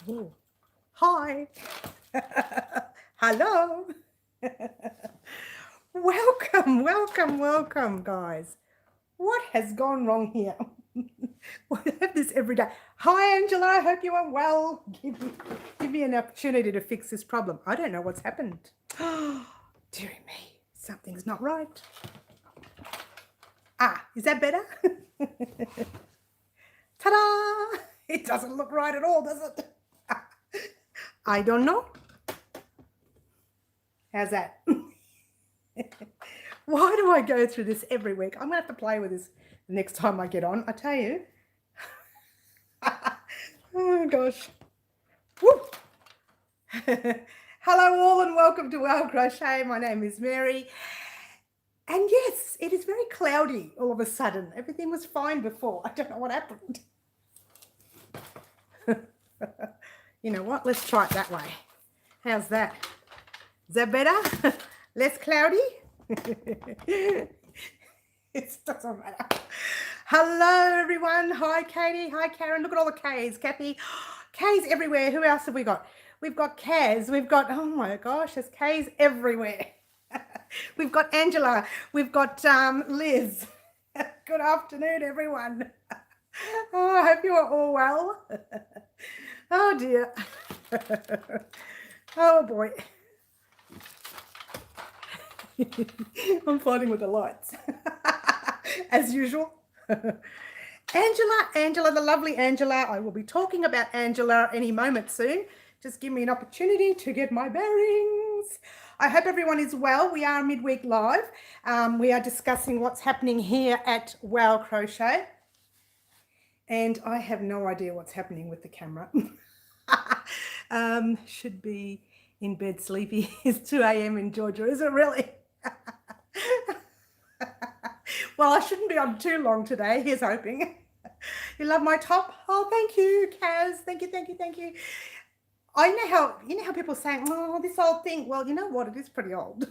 Ooh. Hi. Hello. Welcome, guys. What has gone wrong here? I have this every day. Hi, Angela. I hope you are well. Give me an opportunity to fix this problem. I don't know what's happened. Dearie me, something's not right. Ah, is that better? Ta-da! It doesn't look right at all, does it? I don't know. How's that? Why do I go through this every week? I'm going to have to play with this the next time I get on. I tell you. Oh, gosh. Woo. Hello all and welcome to Well Crochet. My name is Mary. And yes, it is very cloudy all of a sudden. Everything was fine before. I don't know what happened. You know what? Let's try it that way. How's that? Is that better? Less cloudy? It doesn't matter. Hello, everyone. Hi, Katie. Hi, Karen. Look at all the K's. Kathy. K's everywhere. Who else have we got? We've got Kaz. We've got, oh my gosh, there's K's everywhere. We've got Angela. We've got Liz. Good afternoon, everyone. Oh, I hope you are all well. Oh, dear. Oh, boy. I'm fighting with the lights. As usual. Angela, the lovely Angela. I will be talking about Angela any moment soon. Just give me an opportunity to get my bearings. I hope everyone is well. We are midweek live. We are discussing what's happening here at Well Crochet. And I have no idea what's happening with the camera. Should be in bed sleepy. It's 2 a.m. in Georgia, is it really? Well, I shouldn't be on too long today. Here's hoping. You love my top? Oh, thank you, Kaz. Thank you. I know how people saying, oh, this old thing. Well, you know what? It is pretty old.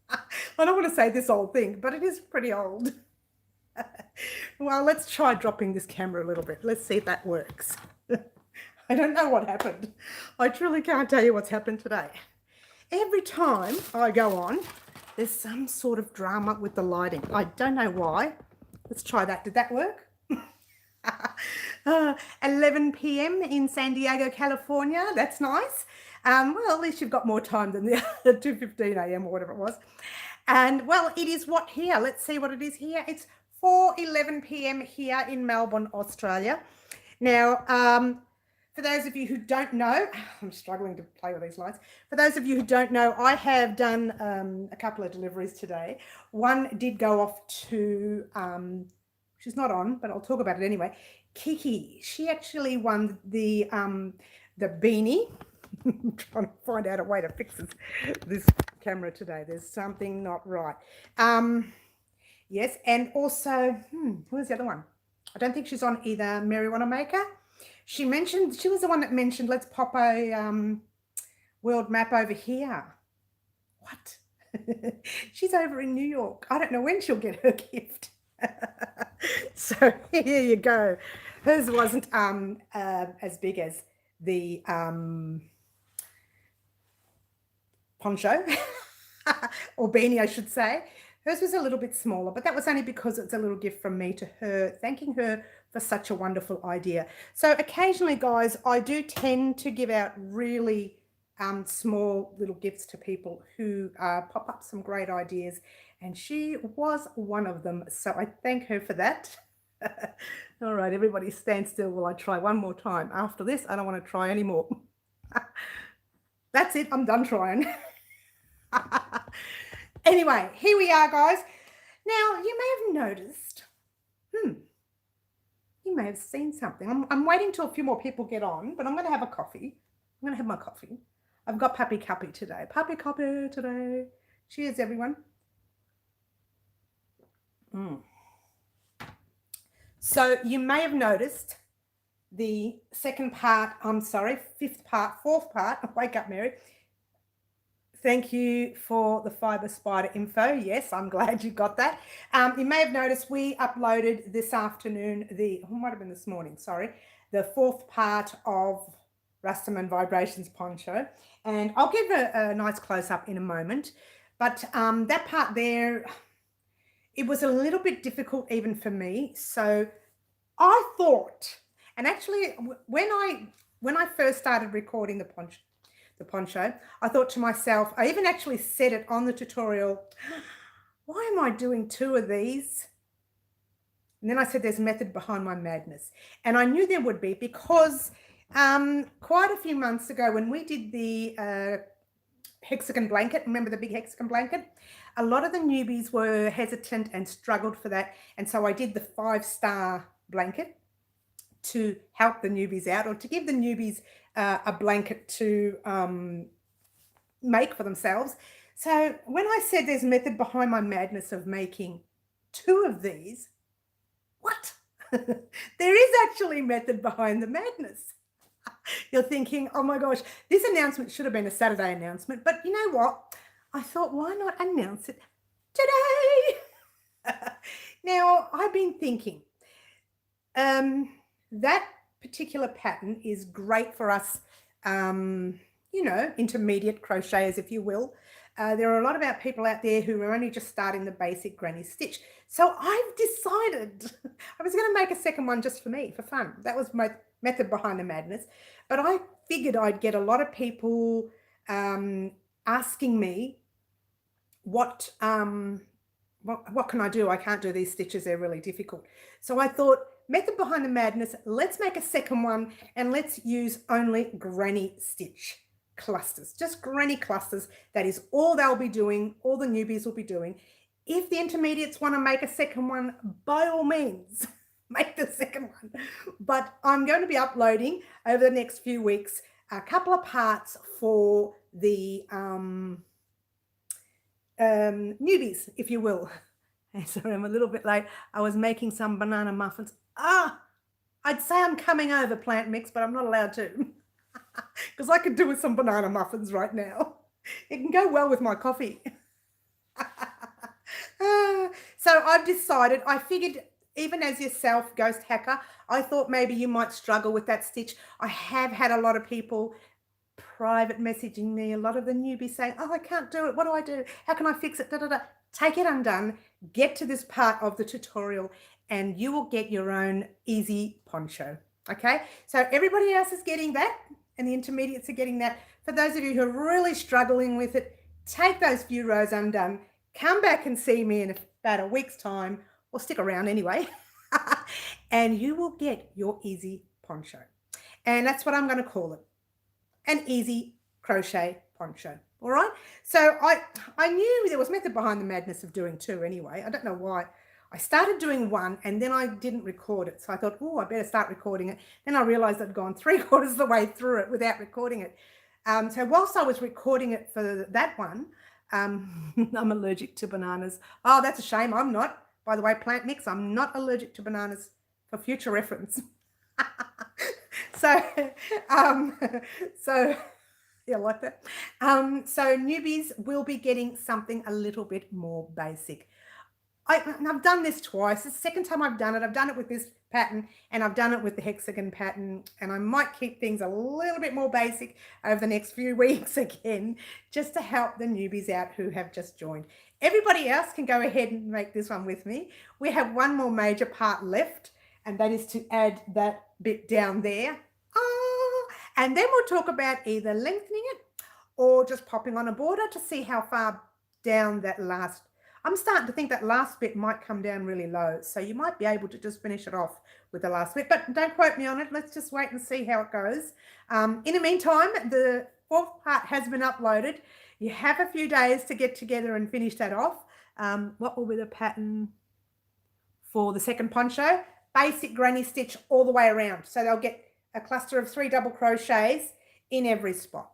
I don't want to say this old thing, but it is pretty old. Well, let's try dropping this camera a little bit. Let's see if that works. I don't know what happened. I truly can't tell you what's happened today. Every time I go on, there's some sort of drama with the lighting. I don't know why. Let's try that. Did that work? 11 p.m. in San Diego, California. That's nice. Well, at least you've got more time than the 2:15 a.m. or whatever it was. And, well, it is what here? Let's see what it is here. It's 4:11 p.m. here in Melbourne, Australia. Now, for those of you who don't know, I'm struggling to play with these lights. For those of you who don't know, I have done a couple of deliveries today. One did go off to, she's not on, but I'll talk about it anyway. Kiki, she actually won the beanie. I'm trying to find out a way to fix this camera today. There's something not right. Yes, and also, who's the other one? I don't think she's on either. Mary Wanamaker. She was the one that mentioned, let's pop a world map over here. What? She's over in New York. I don't know when she'll get her gift. So here you go. Hers wasn't as big as the poncho or beanie, I should say. Hers was a little bit smaller, but that was only because it's a little gift from me to her, thanking her for such a wonderful idea. So occasionally, guys, I do tend to give out really small little gifts to people who pop up some great ideas, and she was one of them. So I thank her for that. All right, everybody stand still while I try one more time. After this, I don't want to try anymore. That's it. I'm done trying. Anyway, here we are, guys. Now, you may have noticed, you may have seen something. I'm waiting till a few more people get on, but I'm going to have a coffee. I'm going to have my coffee. I've got Puppy Cuppy today. Puppy Cuppy today. Cheers, everyone. So you may have noticed the fifth part, fourth part. Wake up, Mary. Thank you for the fiber spider info. Yes, I'm glad you got that. You may have noticed we uploaded this afternoon, might have been this morning, sorry, the fourth part of Rustum and Vibrations poncho, and I'll give a nice close-up in a moment. But that part there, it was a little bit difficult even for me. So I thought, and actually when I first started recording the poncho, I thought to myself, I even actually said it on the tutorial, why am I doing 2 of these? And then I said, there's method behind my madness. And I knew there would be, because quite a few months ago when we did the hexagon blanket, remember the big hexagon blanket? A lot of the newbies were hesitant and struggled for that. And so I did the 5-star blanket to help the newbies out, or to give the newbies a blanket to make for themselves. So when I said there's method behind my madness of making 2 of these, what? There is actually method behind the madness. You're thinking, oh my gosh, this announcement should have been a Saturday announcement, but you know what? I thought, why not announce it today? Now, I've been thinking, that particular pattern is great for us, you know, intermediate crocheters, if you will. There are a lot of our people out there who are only just starting the basic granny stitch. So I've decided I was going to make a second one just for me, for fun. That was my method behind the madness. But I figured I'd get a lot of people asking me, what can I do? I can't do these stitches. They're really difficult. So I thought, method behind the madness, let's make a second one and let's use only granny stitch clusters, just granny clusters. That is all they'll be doing, all the newbies will be doing. If the intermediates want to make a second one, by all means, make the second one. But I'm going to be uploading over the next few weeks a couple of parts for the newbies, if you will. Sorry, I'm a little bit late. I was making some banana muffins. I'd say I'm coming over, plant mix, but I'm not allowed to. Because I could do with some banana muffins right now. It can go well with my coffee. So I've decided, I figured, even as yourself, Ghost Hacker, I thought maybe you might struggle with that stitch. I have had a lot of people private messaging me, a lot of the newbies saying, oh, I can't do it. What do I do? How can I fix it? Da, da, da. Take it undone. Get to this part of the tutorial and you will get your own easy poncho. Okay, so everybody else is getting that and the intermediates are getting that. For those of you who are really struggling with it, take those few rows undone, come back and see me in about a week's time, or stick around anyway, and you will get your easy poncho. And that's what I'm going to call it, an easy crochet poncho. All right, so I knew there was method behind the madness of doing 2 anyway. I don't know why. I started doing 1 and then I didn't record it. So I thought, oh, I better start recording it. Then I realized I'd gone 3/4 of the way through it without recording it. So whilst I was recording it for that one, I'm allergic to bananas. Oh, that's a shame. I'm not. By the way, plant mix, I'm not allergic to bananas, for future reference. So yeah, like that. So newbies will be getting something a little bit more basic. I've done this twice. It's the second time I've done it. I've done it with this pattern and I've done it with the hexagon pattern, and I might keep things a little bit more basic over the next few weeks again, just to help the newbies out who have just joined. Everybody else can go ahead and make this one with me. We have one more major part left, and that is to add that bit down there. And then we'll talk about either lengthening it or just popping on a border to see how far down that last. I'm starting to think that last bit might come down really low, so you might be able to just finish it off with the last bit, but don't quote me on it. Let's just wait and see how it goes. In the meantime, the 4th part has been uploaded. You have a few days to get together and finish that off. What will be the pattern for the second poncho? Basic granny stitch all the way around. So they'll get a cluster of 3 double crochets in every spot,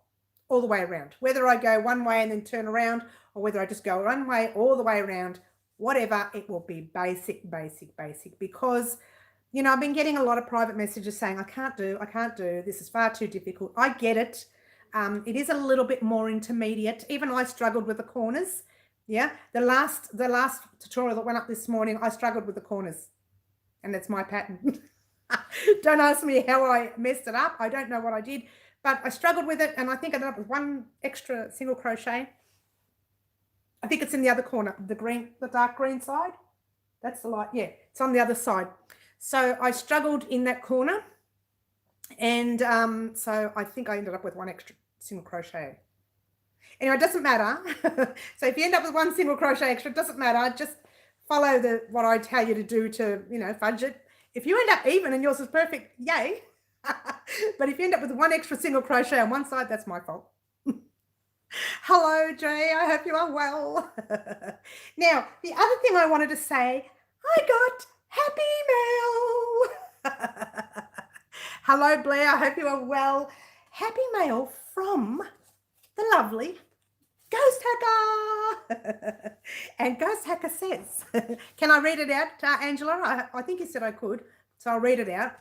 all the way around. Whether I go one way and then turn around, or whether I just go one way all the way around, whatever, it will be basic, basic, basic. Because, you know, I've been getting a lot of private messages saying, I can't do, this is far too difficult. I get it. It is a little bit more intermediate. Even I struggled with the corners. Yeah, the last tutorial that went up this morning, I struggled with the corners, and that's my pattern. Don't ask me how I messed it up. I don't know what I did, but I struggled with it, and I think I ended up with one extra single crochet. I think it's in the other corner, the dark green side. That's the light. Yeah, it's on the other side. So I struggled in that corner, and so I think I ended up with one extra single crochet. Anyway, it doesn't matter. So if you end up with one single crochet extra, it doesn't matter. Just follow what I tell you to do to, fudge it. If you end up even and yours is perfect, yay. But if you end up with one extra single crochet on one side, that's my fault. Hello, Jay. I hope you are well. Now, the other thing I wanted to say, I got happy mail. Hello, Blair. I hope you are well. Happy mail from the lovely Ghost Hacker. And Ghost Hacker says, can I read it out, Angela? I think you said I could, so I'll read it out.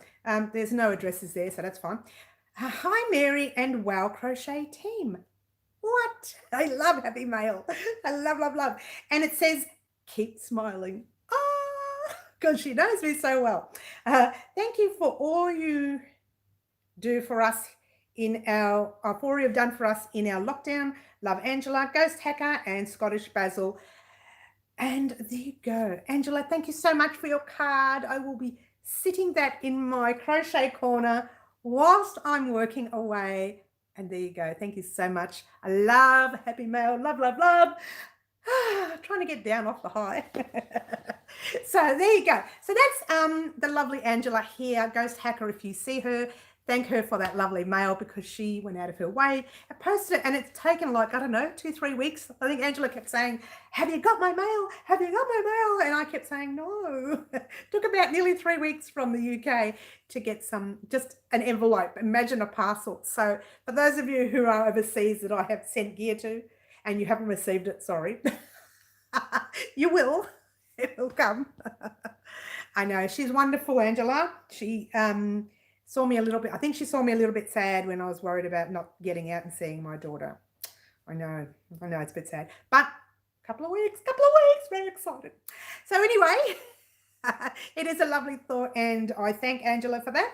There's no addresses there, so that's fine. Hi, Mary and Wow Crochet team. What? I love happy mail. I love, love, love. And it says, keep smiling. Because she knows me so well. Thank you for all you do for us for all you've done for us in our lockdown. Love, Angela, Ghost Hacker, and Scottish Basil. And there you go. Angela, thank you so much for your card. I will be sitting that in my crochet corner whilst I'm working away. And there you go. Thank you so much. I love happy mail. Love, love, love. Trying to get down off the high. So there you go. So that's the lovely Angela here, Ghost Hacker. If you see her, thank her for that lovely mail because she went out of her way. I posted it and it's taken like, I don't know, 2-3 weeks. I think Angela kept saying, have you got my mail? Have you got my mail? And I kept saying, no. Took about nearly 3 weeks from the UK to get just an envelope. Imagine a parcel. So for those of you who are overseas that I have sent gear to and you haven't received it, sorry. You will. It will come. I know. She's wonderful, Angela. She saw me a little bit. I think she saw me a little bit sad when I was worried about not getting out and seeing my daughter. I know it's a bit sad, but couple of weeks, very excited. So anyway, it is a lovely thought and I thank Angela for that.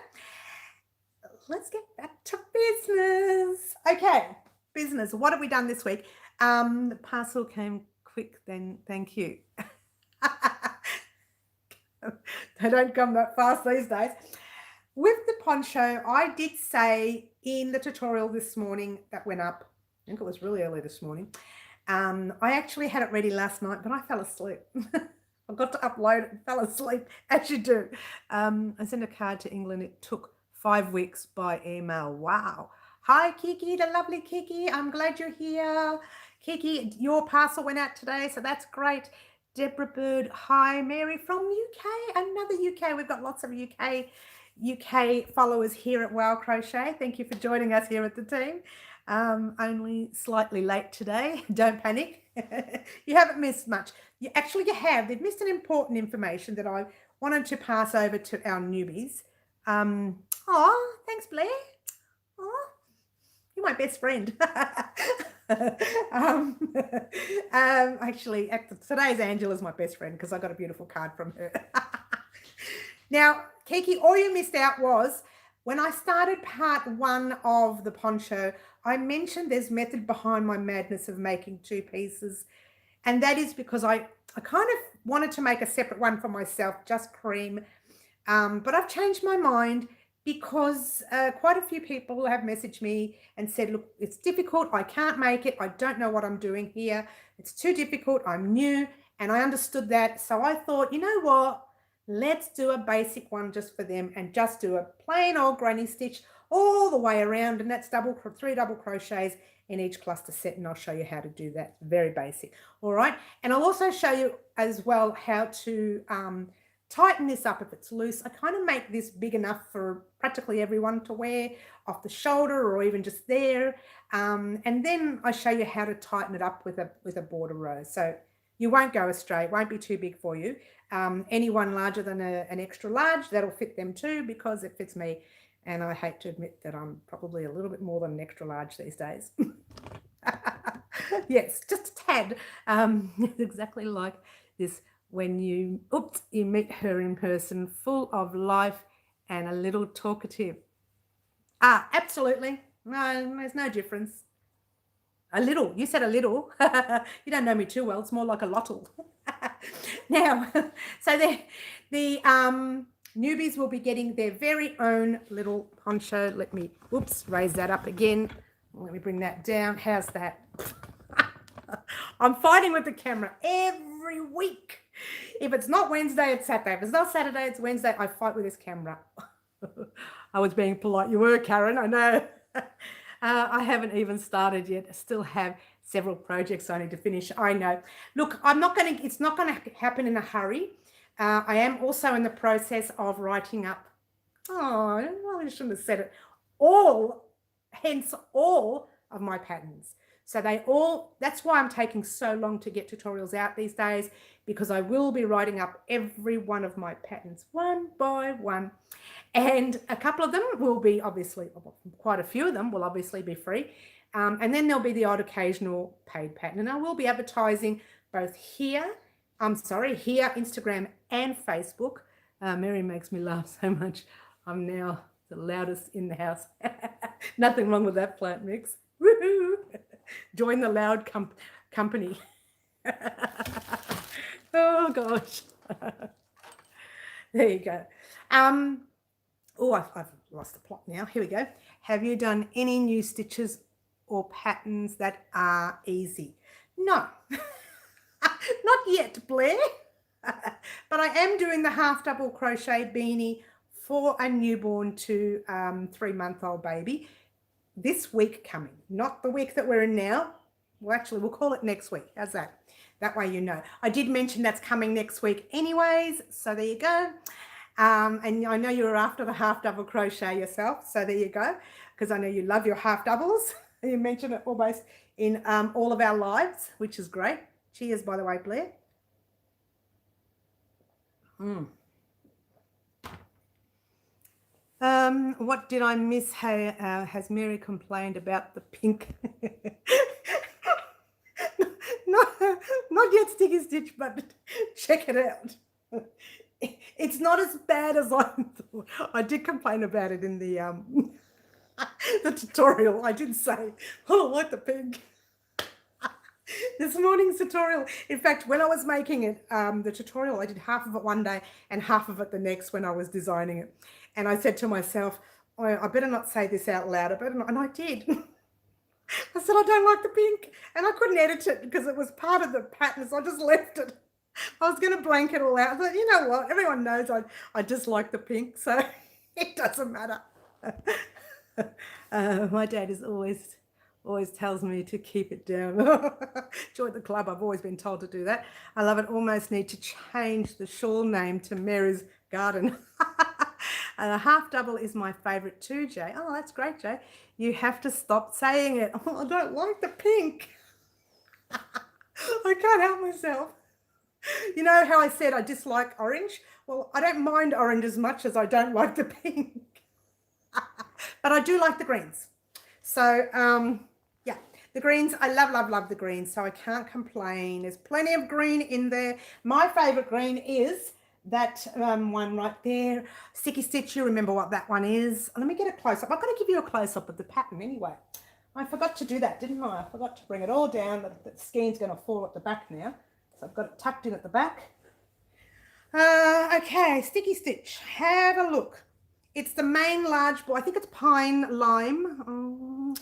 Let's get back to business. Okay, business. What have we done this week? The parcel came quick then, thank you. They don't come that fast these days. With the poncho, I did say in the tutorial this morning that went up, I think it was really early this morning, I actually had it ready last night, but I fell asleep. I got to upload it and fell asleep, as you do. I sent a card to England. It took 5 weeks by email. Wow. Hi, Kiki, the lovely Kiki. I'm glad you're here. Kiki, your parcel went out today, so that's great. Deborah Bird, hi. Mary from UK, another UK. We've got lots of UK followers here at Wow Crochet. Thank you for joining us here at the team. Only slightly late today. Don't panic. You haven't missed much. You have. They've missed an important information that I wanted to pass over to our newbies. Thanks, Blair. You're my best friend. Actually, today's Angela's my best friend because I got a beautiful card from her. Now, Kiki, all you missed out was when I started part 1 of the poncho, I mentioned there's method behind my madness of making 2 pieces. And that is because I kind of wanted to make a separate one for myself, just cream. But I've changed my mind because quite a few people have messaged me and said, look, it's difficult. I can't make it. I don't know what I'm doing here. It's too difficult. I'm new. And I understood that. So I thought, you know what? Let's do a basic one just for them and just do a plain old granny stitch all the way around. And that's 3 double crochets in each cluster set. And I'll show you how to do that. Very basic. All right. And I'll also show you as well how to tighten this up if it's loose. I kind of make this big enough for practically everyone to wear off the shoulder or even just there. And then I show you how to tighten it up with a border row. So you won't go astray. It won't be too big for you. Anyone larger than an extra large, that'll fit them too because it fits me. And I hate to admit that I'm probably a little bit more than an extra large these days. Yes, just a tad. Exactly like this when you meet her in person, full of life and a little talkative. Absolutely. No, there's no difference. A little. You said a little. You don't know me too well. It's more like a lottle. Now, so the newbies will be getting their very own little poncho. Let me, whoops, raise that up again. Let me bring that down. How's that? I'm fighting with the camera every week. If it's not Wednesday, it's Saturday. If it's not Saturday, it's Wednesday. I fight with this camera. I was being polite. You were, Karen. I know. I haven't even started yet. I still have several projects I need to finish. I know. Look, it's not going to happen in a hurry. I am also in the process of writing up, I shouldn't have said it, hence all of my patterns. So that's why I'm taking so long to get tutorials out these days, because I will be writing up every one of my patterns one by one. And a couple of them will be obviously, quite a few of them will obviously be free. And then there'll be the odd occasional paid pattern. And I will be advertising both here, Instagram and Facebook. Mary makes me laugh so much. I'm now the loudest in the house. Nothing wrong with that plant mix. Woohoo! Join the loud company. Oh, gosh. There you go. I've lost the plot now. Here we go. Have you done any new stitches or patterns that are easy? No. Not yet, Blair. But I am doing the half double crochet beanie for a newborn to 3-month-old baby this week coming. Not the week that we're in now. Well, actually, we'll call it next week. How's that? That way you know. I did mention that's coming next week anyways, so there you go. And I know you were after the half double crochet yourself, so there you go, because I know you love your half doubles. You mentioned it almost in all of our lives, which is great. Cheers, by the way, Blair. What did I miss? Hey, has Mary complained about the pink? Not yet sticky stitch, but check it out. It's not as bad as I thought. I did complain about it in the the tutorial. I did say, oh, I like the pink. This morning's tutorial. In fact, when I was making it, the tutorial, I did half of it one day and half of it the next when I was designing it. And I said to myself, I better not say this out loud. And I did. I said, I don't like the pink. And I couldn't edit it because it was part of the pattern, so I just left it. I was going to blank it all out. But you know what? Everyone knows I just like the pink, so it doesn't matter. My dad is always tells me to keep it down. Join the club. I've always been told to do that. I love it. Almost need to change the shawl name to Mary's Garden. And a half double is my favourite too, Jay. Oh, that's great, Jay. You have to stop saying it. Oh, I don't like the pink. I can't help myself. You know how I said I dislike orange? Well, I don't mind orange as much as I don't like the pink. But I do like the greens. So, yeah, the greens, I love the greens, so I can't complain. There's plenty of green in there. My favourite green is that one right there, sticky stitch. You remember what that one is. Let me get a close-up. I've got to give you a close-up of the pattern anyway. I forgot to do that, didn't I? I forgot to bring it all down. The skein's going to fall at the back now. So I've got it tucked in at the back. Okay, sticky stitch. Have a look. It's the main large ball. I think it's pine lime.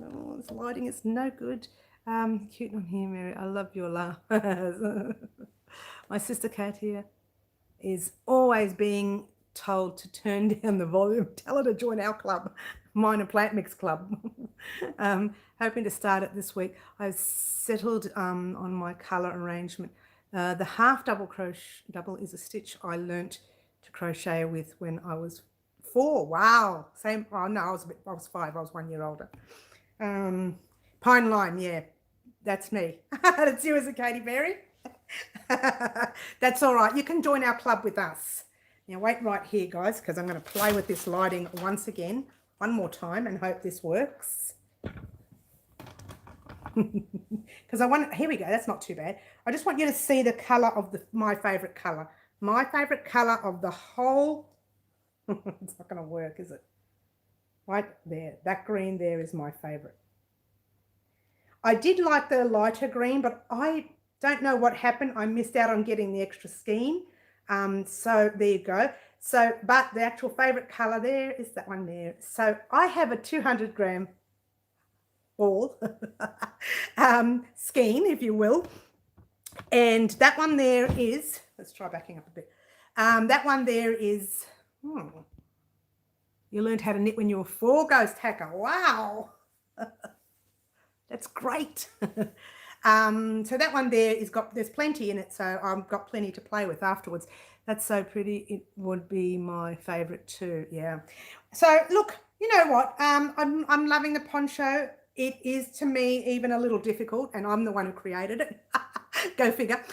Oh, this lighting is no good. Cute on here, Mary. I love your laugh. My sister Kat here is always being told to turn down the volume. Tell her to join our club, Minor Plant Mix Club. Hoping to start it this week. I've settled on my colour arrangement. The half double double is a stitch I learnt to crochet with when I was 4. Wow. Same. Oh no, I was 5. I was 1 year older. Pine lime. Yeah, that's me. That's you, is it, Katie Berry? That's all right. You can join our club with us. Now wait right here, guys, because I'm going to play with this lighting once again, one more time, and hope this works. Because here we go. That's not too bad. I just want you to see the color of my favorite color. My favorite color of the whole. It's not going to work, is it? right there. That green there is my favorite. I did like the lighter green, but I don't know what happened. I missed out on getting the extra skein. So there you go. So, but the actual favorite color there is that one there. So I have a 200-gram ball skein, if you will. And that one there is, let's try backing up a bit. That one there is, you learned how to knit when you were 4, Ghost Hacker. Wow. That's great. So that one there is there's plenty in it, so I've got plenty to play with afterwards. That's so pretty. It would be my favorite too. Yeah. So look, you know what? I'm loving the poncho. It is to me even a little difficult, and I'm the one who created it. Go figure.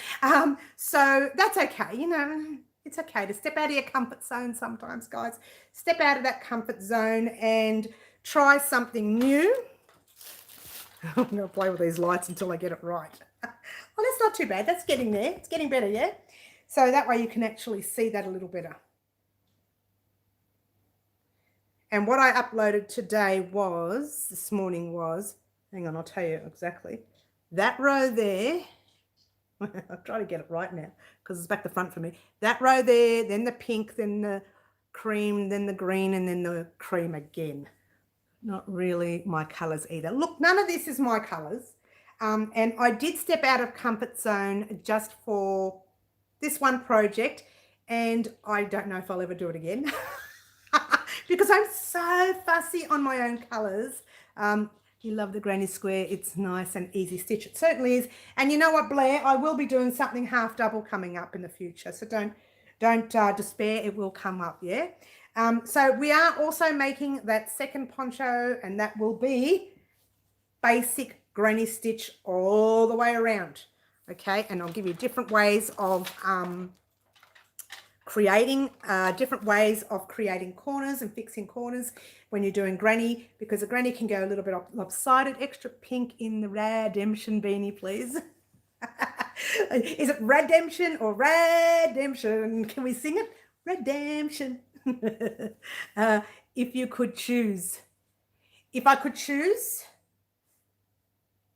So that's okay. You know, it's okay to step out of your comfort zone sometimes, guys. Step out of that comfort zone and try something new. I'm going to play with these lights until I get it right. Well, that's not too bad. That's getting there. It's getting better, yeah? So that way you can actually see that a little better. And what I uploaded this morning was, hang on, I'll tell you exactly. That row there, I'll try to get it right now because it's back the front for me. That row there, then the pink, then the cream, then the green, and then the cream again. Not really my colors either. Look, none of this is my colors. And I did step out of comfort zone just for this one project. And I don't know if I'll ever do it again. Because I'm so fussy on my own colors. You love the granny square. It's nice and easy stitch. It certainly is. And you know what, Blair? I will be doing something half double coming up in the future. So don't despair. It will come up, yeah? So we are also making that second poncho, and that will be basic granny stitch all the way around. Okay, and I'll give you different ways of creating corners and fixing corners when you're doing granny, because a granny can go a little bit lopsided. Extra pink in the redemption beanie, please. Is it redemption or redemption? Can we sing it? Redemption. If you could choose. If I could choose.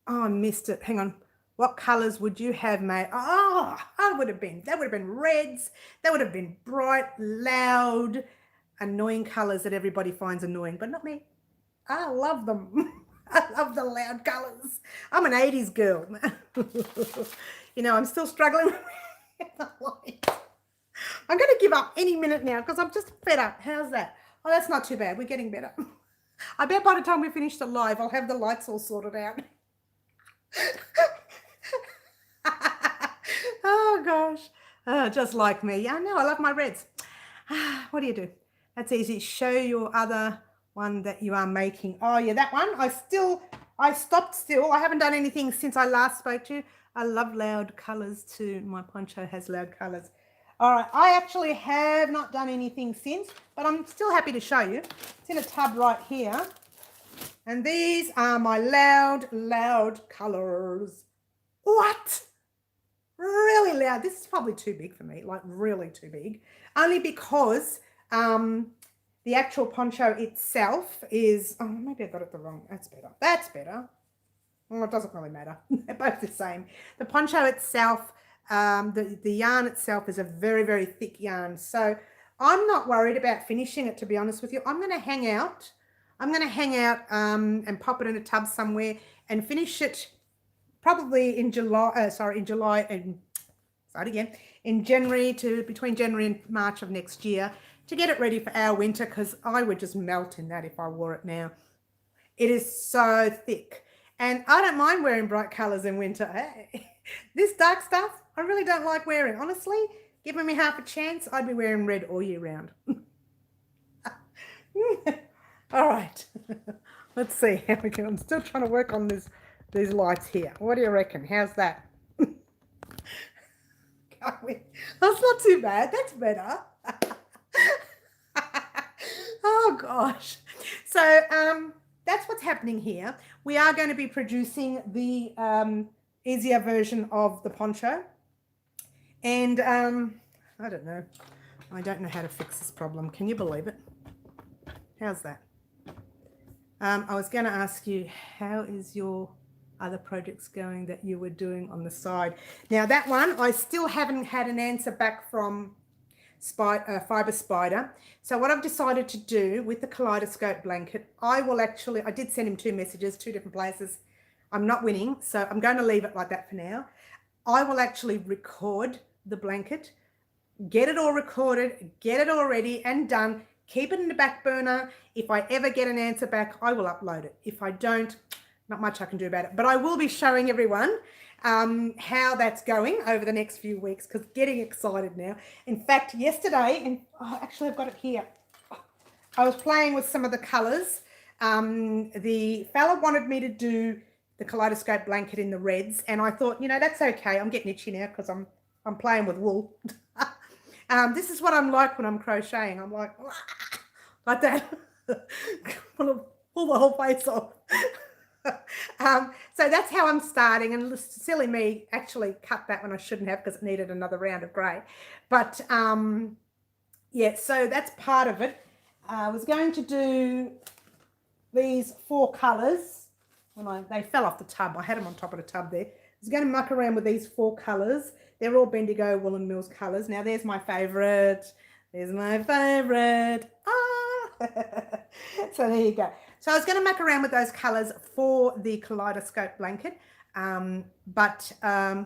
Oh, I missed it. Hang on. What colors would you have made? Oh, that would have been reds. That would have been bright, loud, annoying colors that everybody finds annoying, but not me. I love them. I love the loud colors. I'm an 80s girl. You know, I'm still struggling with the light. I'm going to give up any minute now because I'm just fed up. How's that? Oh, that's not too bad. We're getting better. I bet by the time we finish the live, I'll have the lights all sorted out. Oh, gosh. Just like me. Yeah, I know. I love my reds. What do you do? That's easy. Show your other one that you are making. Oh, yeah, that one. I stopped still. I haven't done anything since I last spoke to you. I love loud colors too. My poncho has loud colors. All right, I actually have not done anything since, but I'm still happy to show you. It's in a tub right here. And these are my loud colors. What? Really loud. This is probably too big for me, like really too big. Only because the actual poncho itself is, oh, maybe I got it the wrong. That's better. That's better. Well, it doesn't really matter. They're both the same. The poncho itself, the yarn itself is a very, very thick yarn. So I'm not worried about finishing it, to be honest with you. I'm going to hang out. And pop it in a tub somewhere and finish it probably in January to between January and March of next year to get it ready for our winter, because I would just melt in that if I wore it now. It is so thick. And I don't mind wearing bright colors in winter. Hey, this dark stuff, I really don't like wearing. Honestly, giving me half a chance, I'd be wearing red all year round. All right, let's see how we can. I'm still trying to work on these lights here. What do you reckon? How's that? That's not too bad. That's better. Oh gosh. So that's what's happening here. We are going to be producing the easier version of the poncho, and I don't know. I don't know how to fix this problem. Can you believe it? How's that? I was going to ask you, how is your other projects going that you were doing on the side? Now that one, I still haven't had an answer back from Fiber Spider. So what I've decided to do with the kaleidoscope blanket, I did send him 2 messages, 2 different places. I'm not winning, so I'm going to leave it like that for now. I will actually record the blanket, get it all recorded, get it all ready and done, keep it in the back burner. If I ever get an answer back, I will upload it. If I don't, not much I can do about it. But I will be showing everyone how that's going over the next few weeks, because getting excited now. In fact, yesterday, and actually I've got it here, I was playing with some of the colours. The fella wanted me to do the kaleidoscope blanket in the reds, and I thought, you know, that's okay. I'm getting itchy now because I'm playing with wool. This is what I'm like when I'm crocheting. I'm like that. Pull the whole face off. So that's how I'm starting, and silly me actually cut that when I shouldn't have because it needed another round of grey. But yeah, so that's part of it. I was going to do these 4 colours when they fell off the tub. I had them on top of the tub there. I was going to muck around with these 4 colours. They're all Bendigo Woolen Mills colours. Now there's my favourite. There's my favourite. So there you go. So I was going to muck around with those colours for the kaleidoscope blanket. But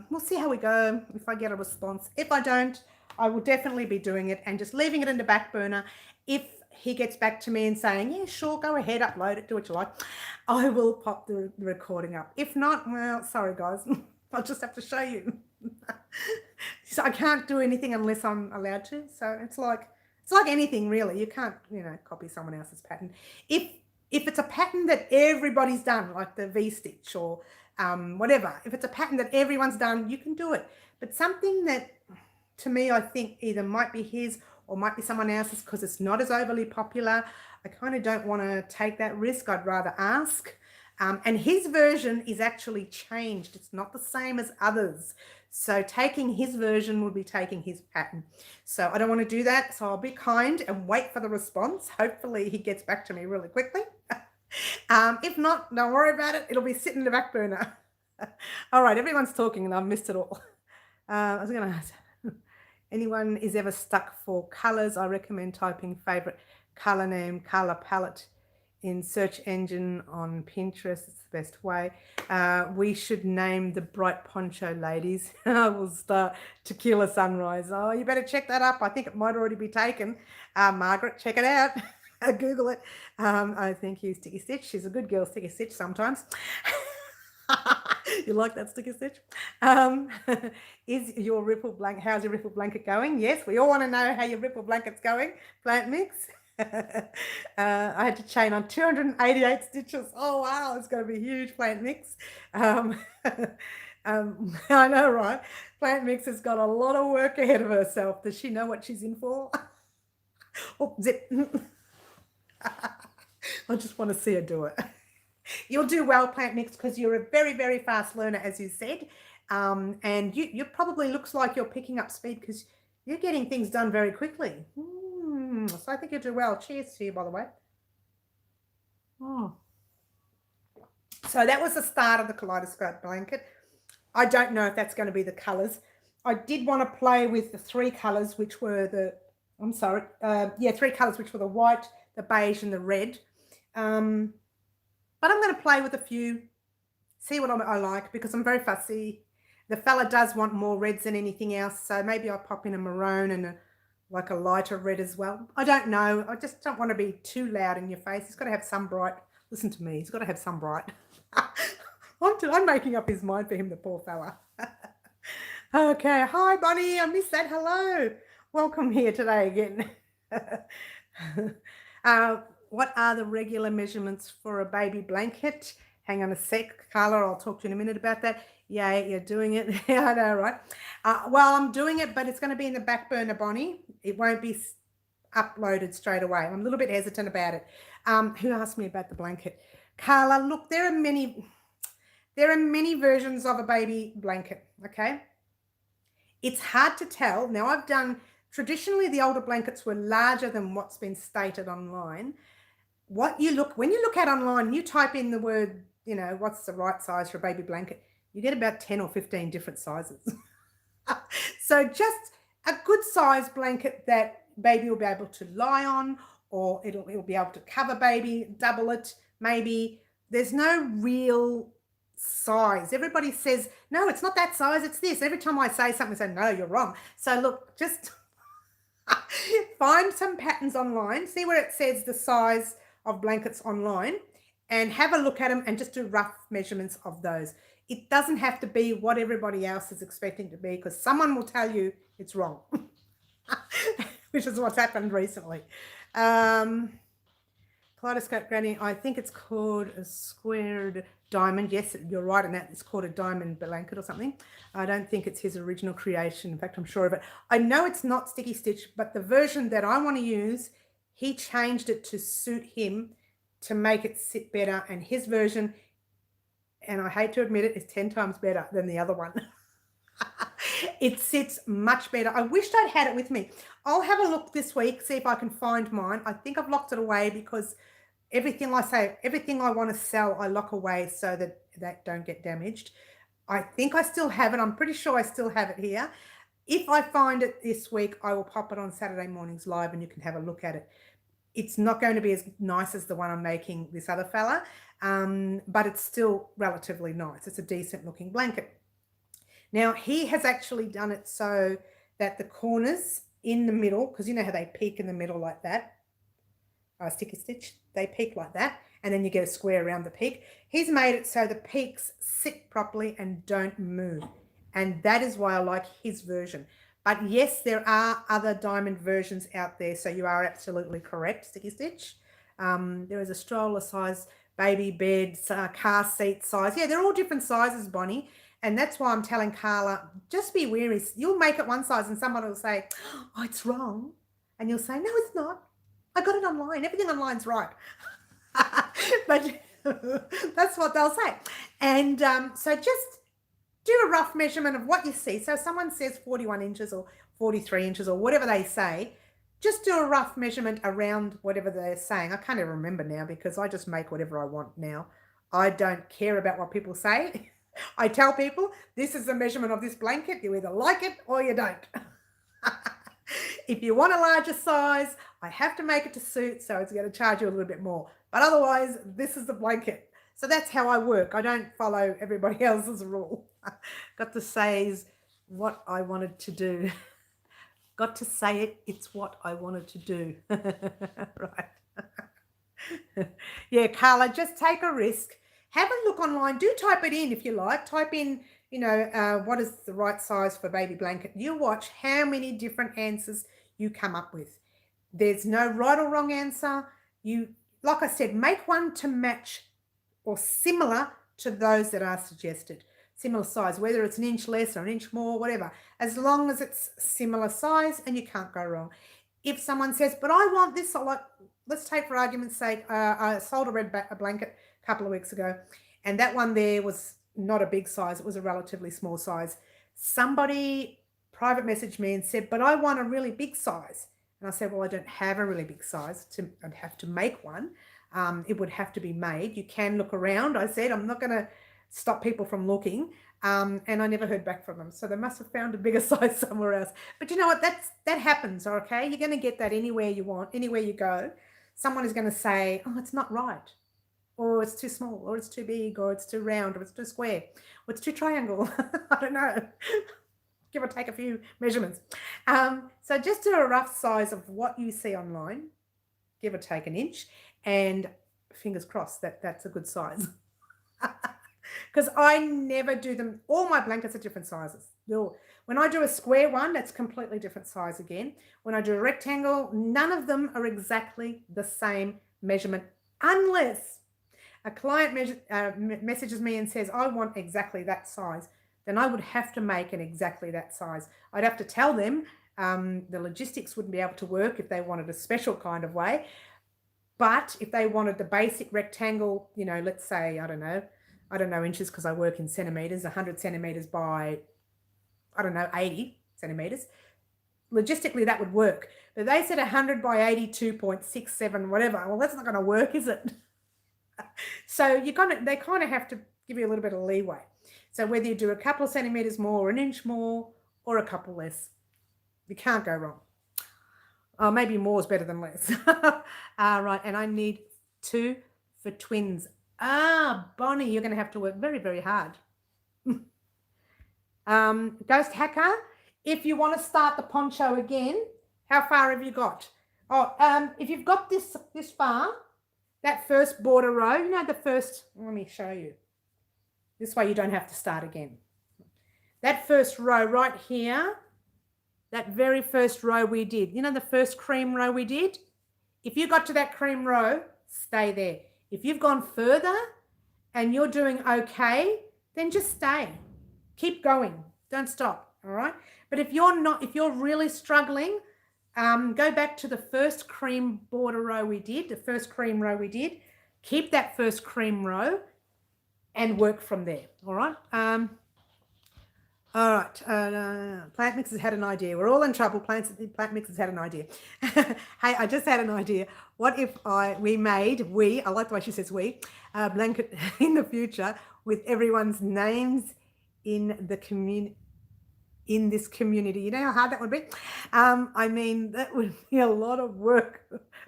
we'll see how we go, if I get a response. If I don't, I will definitely be doing it and just leaving it in the back burner. If he gets back to me and saying, yeah, sure, go ahead, upload it, do what you like, I will pop the recording up. If not, well, sorry guys, I'll just have to show you. So I can't do anything unless I'm allowed to. So it's like anything really. You can't, you know, copy someone else's pattern. If it's a pattern that everybody's done, like the V-stitch or whatever, if it's a pattern that everyone's done, you can do it. But something that, to me, I think either might be his or might be someone else's because it's not as overly popular, I kind of don't want to take that risk. I'd rather ask. And his version is actually changed. It's not the same as others. So taking his version would be taking his pattern. So I don't want to do that. So I'll be kind and wait for the response. Hopefully he gets back to me really quickly. If not, don't worry about it. It'll be sitting in the back burner. All right, everyone's talking and I've missed it all. I was going to ask, anyone is ever stuck for colours? I recommend typing favourite colour name, colour palette in search engine on Pinterest. It's the best way. We should name the bright poncho ladies. I will start Tequila Sunrise. Oh, you better check that up. I think it might already be taken. Margaret, check it out. Google it. I think you Sticky Stitch. She's a good girl, Sticky Stitch sometimes. You like that, Sticky Stitch? Is your ripple blanket, how's your ripple blanket going? Yes, we all want to know how your ripple blanket's going. Plant mix. I had to chain on 288 stitches. Oh wow, it's going to be huge, Plant Mix. I know, right? Plant Mix has got a lot of work ahead of herself. Does she know what she's in for? Oh, zip. I just want to see her do it. You'll do well, Plant Mix, because you're a very, very fast learner, as you said. And you probably looks like you're picking up speed because you're getting things done very quickly. So I think you'll do well. Cheers to you, by the way. So that was the start of the kaleidoscope blanket. I don't know if that's going to be the colours. I did want to play with the 3 colours, which were the, 3 colours, which were the white, the beige and the red. But I'm going to play with a few, see what I like, because I'm very fussy. The fella does want more reds than anything else, so maybe I'll pop in a maroon and like a lighter red as well. I don't know. I just don't want to be too loud in your face. He's got to have some bright. Listen to me. He's got to have some bright. I'm making up his mind for him, the poor fella. Okay. Hi, Bonnie. I missed that. Hello. Welcome here today again. What are the regular measurements for a baby blanket? Hang on a sec, Carla. I'll talk to you in a minute about that. Yeah, you're doing it. Yeah, I know, right? Well, I'm doing it, but it's going to be in the back burner, Bonnie. It won't be uploaded straight away. I'm a little bit hesitant about it. Who asked me about the blanket? Carla, look, there are many versions of a baby blanket, okay? It's hard to tell. Now, traditionally, the older blankets were larger than what's been stated online. when you look at online, you type in the word, what's the right size for a baby blanket, you get about 10 or 15 different sizes. So just a good size blanket that baby will be able to lie on, or it'll be able to cover baby, double it, maybe. There's no real size. Everybody says, no, it's not that size, it's this. Every time I say something, they say, no, you're wrong. So look, just find some patterns online, see where it says the size of blankets online, and have a look at them and just do rough measurements of those. It doesn't have to be what everybody else is expecting to be, because someone will tell you it's wrong, which is what's happened recently. Kaleidoscope Granny, I think it's called a squared diamond. Yes, you're right on that. It's called a diamond blanket or something. I don't think it's his original creation. In fact, I'm sure of it. I know it's not Sticky Stitch, but the version that I want to use, he changed it to suit him to make it sit better. And his version, and I hate to admit it, is 10 times better than the other one. It sits much better. I wished I'd had it with me. I'll have a look this week, see if I can find mine. I think I've locked it away because everything I want to sell, I lock away so that don't get damaged. I think I still have it. I'm pretty sure I still have it here. If I find it this week, I will pop it on Saturday mornings live and you can have a look at it. It's not going to be as nice as the one I'm making this other fella, but it's still relatively nice. It's a decent looking blanket. Now, he has actually done it so that the corners in the middle, because you know how they peak in the middle like that, Sticky Stitch, they peak like that, and then you get a square around the peak. He's made it so the peaks sit properly and don't move, and that is why I like his version. But yes, there are other diamond versions out there, so you are absolutely correct, Sticky Stitch. There is a stroller size, baby bed, car seat size. Yeah, they're all different sizes, Bonnie. And that's why I'm telling Carla, just be wary. You'll make it one size and someone will say, oh, it's wrong. And you'll say, no, it's not. I got it online. Everything online's right. But that's what they'll say. And so just do a rough measurement of what you see. So if someone says 41 inches or 43 inches or whatever they say, just do a rough measurement around whatever they're saying. I can't even remember now because I just make whatever I want now. I don't care about what people say. I tell people, this is the measurement of this blanket. You either like it or you don't. If you want a larger size, I have to make it to suit, so it's going to charge you a little bit more. But otherwise, this is the blanket. So that's how I work. I don't follow everybody else's rule. Got to say is what I wanted to do. Got to say it, it's what I wanted to do. Right. Yeah, Carla, just take a risk. Have a look online. Do type it in if you like. Type in, what is the right size for baby blanket. You'll watch how many different answers you come up with. There's no right or wrong answer. Like I said, make one to match or similar to those that are suggested. Similar size, whether it's an inch less or an inch more, whatever. As long as it's similar size and you can't go wrong. If someone says, but I want this, let's take for argument's sake, I sold a blanket a couple of weeks ago, and that one there was not a big size. It was a relatively small size. Somebody private messaged me and said, but I want a really big size. And I said, well, I don't have a really big size. I'd have to make one. It would have to be made. You can look around. I said, I'm not going to stop people from looking. And I never heard back from them. So they must have found a bigger size somewhere else. But you know what? That happens, okay? You're going to get that anywhere you want, anywhere you go. Someone is going to say, oh, it's not right. Or it's too small, or it's too big, or it's too round, or it's too square, or it's too triangle. I don't know. Give or take a few measurements. So just do a rough size of what you see online, give or take an inch, and fingers crossed that that's a good size. Because I never do them. All my blankets are different sizes. When I do a square one, that's completely different size again. When I do a rectangle, none of them are exactly the same measurement unless a client messages me and says, I want exactly that size. Then I would have to make an exactly that size. I'd have to tell them the logistics wouldn't be able to work if they wanted a special kind of way. But if they wanted the basic rectangle, let's say, I don't know inches because I work in centimeters, 100 centimeters by, 80 centimeters. logistically that would work. But they said 100 by 82.67, whatever. Well, that's not going to work, is it? So they kind of have to give you a little bit of leeway. So whether you do a couple of centimeters more, or an inch more, or a couple less, you can't go wrong. Oh, maybe more is better than less. Right, and I need 2 for twins. Bonnie, you're going to have to work very, very hard. Ghost Hacker, if you want to start the poncho again, how far have you got? If you've got this far, that first border row, you know, the first, let me show you. This way you don't have to start again. That first row right here, that very first row we did, you know, the first cream row we did? If you got to that cream row, stay there. If you've gone further and you're doing okay, then just stay. Keep going. Don't stop, all right? But if you're really struggling, go back to the first cream border row we did, the first cream row we did. Keep that first cream row and work from there, all right? All right, Plant Mix has had an idea. We're all in trouble. Plant Mix has had an idea. Hey, I just had an idea. What if I like the way she says we, blanket in the future with everyone's names in the in this community? You know how hard that would be? I mean, that would be a lot of work.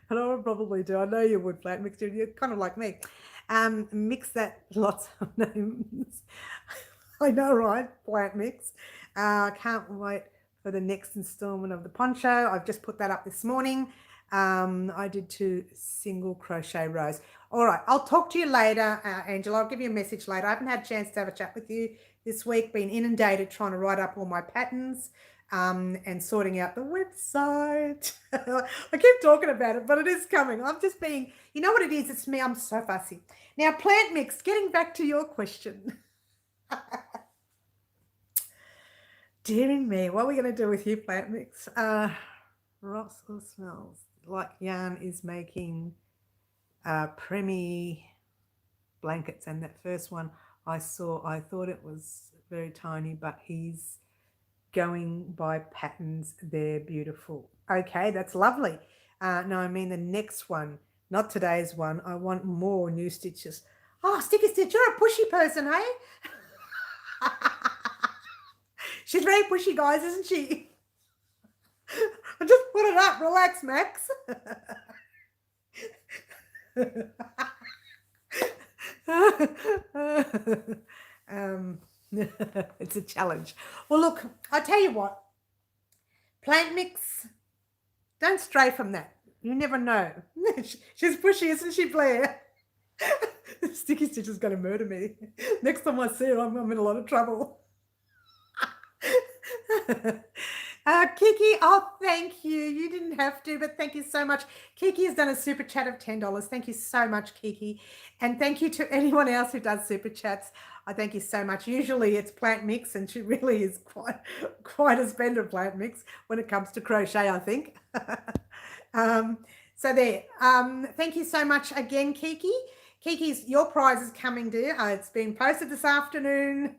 And I would probably do. I know you would, Plant Mix. You're kind of like me. Mix that, lots of names. I know, right? Plant Mix. Can't wait for the next installment of the poncho. I've just put that up this morning. I did 2 single crochet rows. All right, I'll talk to you later, Angela. I'll give you a message later. I haven't had a chance to have a chat with you this week. Been inundated trying to write up all my patterns and sorting out the website. I keep talking about it, but it is coming. I'm just being, you know what it is? It's me. I'm so fussy. Now, Plant Mix, getting back to your question. Dearie me, what are we going to do with you, Plant Mix? Russell smells like yarn is making Premi blankets, and that first one I saw, I thought it was very tiny, but he's going by patterns. They're beautiful. Okay, that's lovely. No, I mean the next one, not today's one. I want more new stitches. Oh, Sticky Stitch, you're a pushy person, hey? She's very pushy, guys, isn't she? I just put it up. Relax, Max. It's a challenge. Well, look, I tell you what. Plant Mix, don't stray from that. You never know. She's pushy, isn't she, Blair? Sticky Stitch is going to murder me. Next time I see her, I'm in a lot of trouble. Kiki, oh, thank you. You didn't have to, but thank you so much. Kiki has done a super chat of $10. Thank you so much, Kiki. And thank you to anyone else who does super chats. I thank you so much. Usually it's Plant Mix, and she really is quite a spender, Plant Mix, when it comes to crochet, I think. So there. Thank you so much again, Kiki. Kiki's, your prize is coming, dear. It's been posted this afternoon.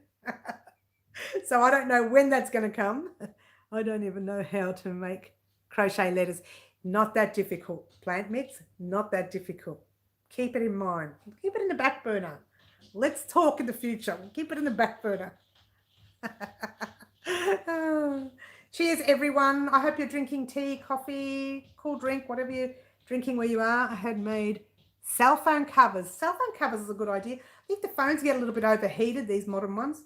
So I don't know when that's going to come. I don't even know how to make crochet letters. Not that difficult, Plant Mix. Not that difficult. Keep it in mind. Keep it in the back burner. Let's talk in the future. Keep it in the back burner. Cheers, everyone. I hope you're drinking tea, coffee, cool drink, whatever you're drinking where you are. I had made cell phone covers. Cell phone covers is a good idea. I think the phones get a little bit overheated, these modern ones.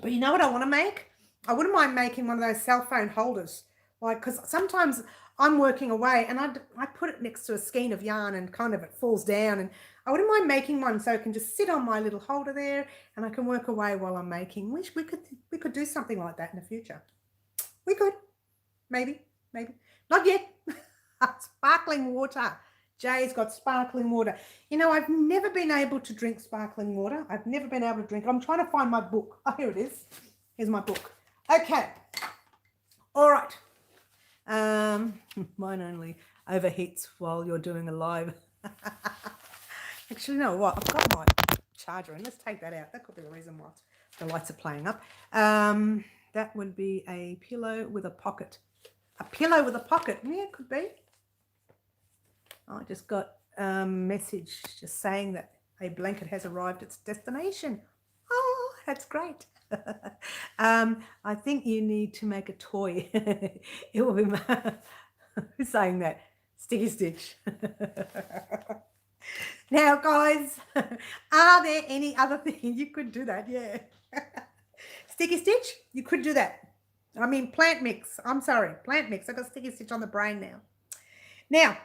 But you know what I want to make? I wouldn't mind making one of those cell phone holders. Like, because sometimes I'm working away and I put it next to a skein of yarn and kind of it falls down. And I wouldn't mind making one so it can just sit on my little holder there and I can work away while I'm making. Wish we could do something like that in the future. We could. Maybe. Not yet. Sparkling water. Jay's got sparkling water. You know, I've never been able to drink sparkling water. I've never been able to drink it. I'm trying to find my book. Oh, here it is. Here's my book. Okay. All right. Mine only overheats while you're doing a live. Actually, you know what? I've got my charger in. Let's take that out. That could be the reason why the lights are playing up. That would be a pillow with a pocket. A pillow with a pocket. Yeah, it could be. I just got a message just saying that a blanket has arrived at its destination. Oh, that's great. I think you need to make a toy. It will be who's saying that? Sticky Stitch. Now, guys, are there any other things you could do that? Yeah. Sticky Stitch, you could do that. I mean, plant mix. I'm sorry, plant mix. I got Sticky Stitch on the brain now. Now,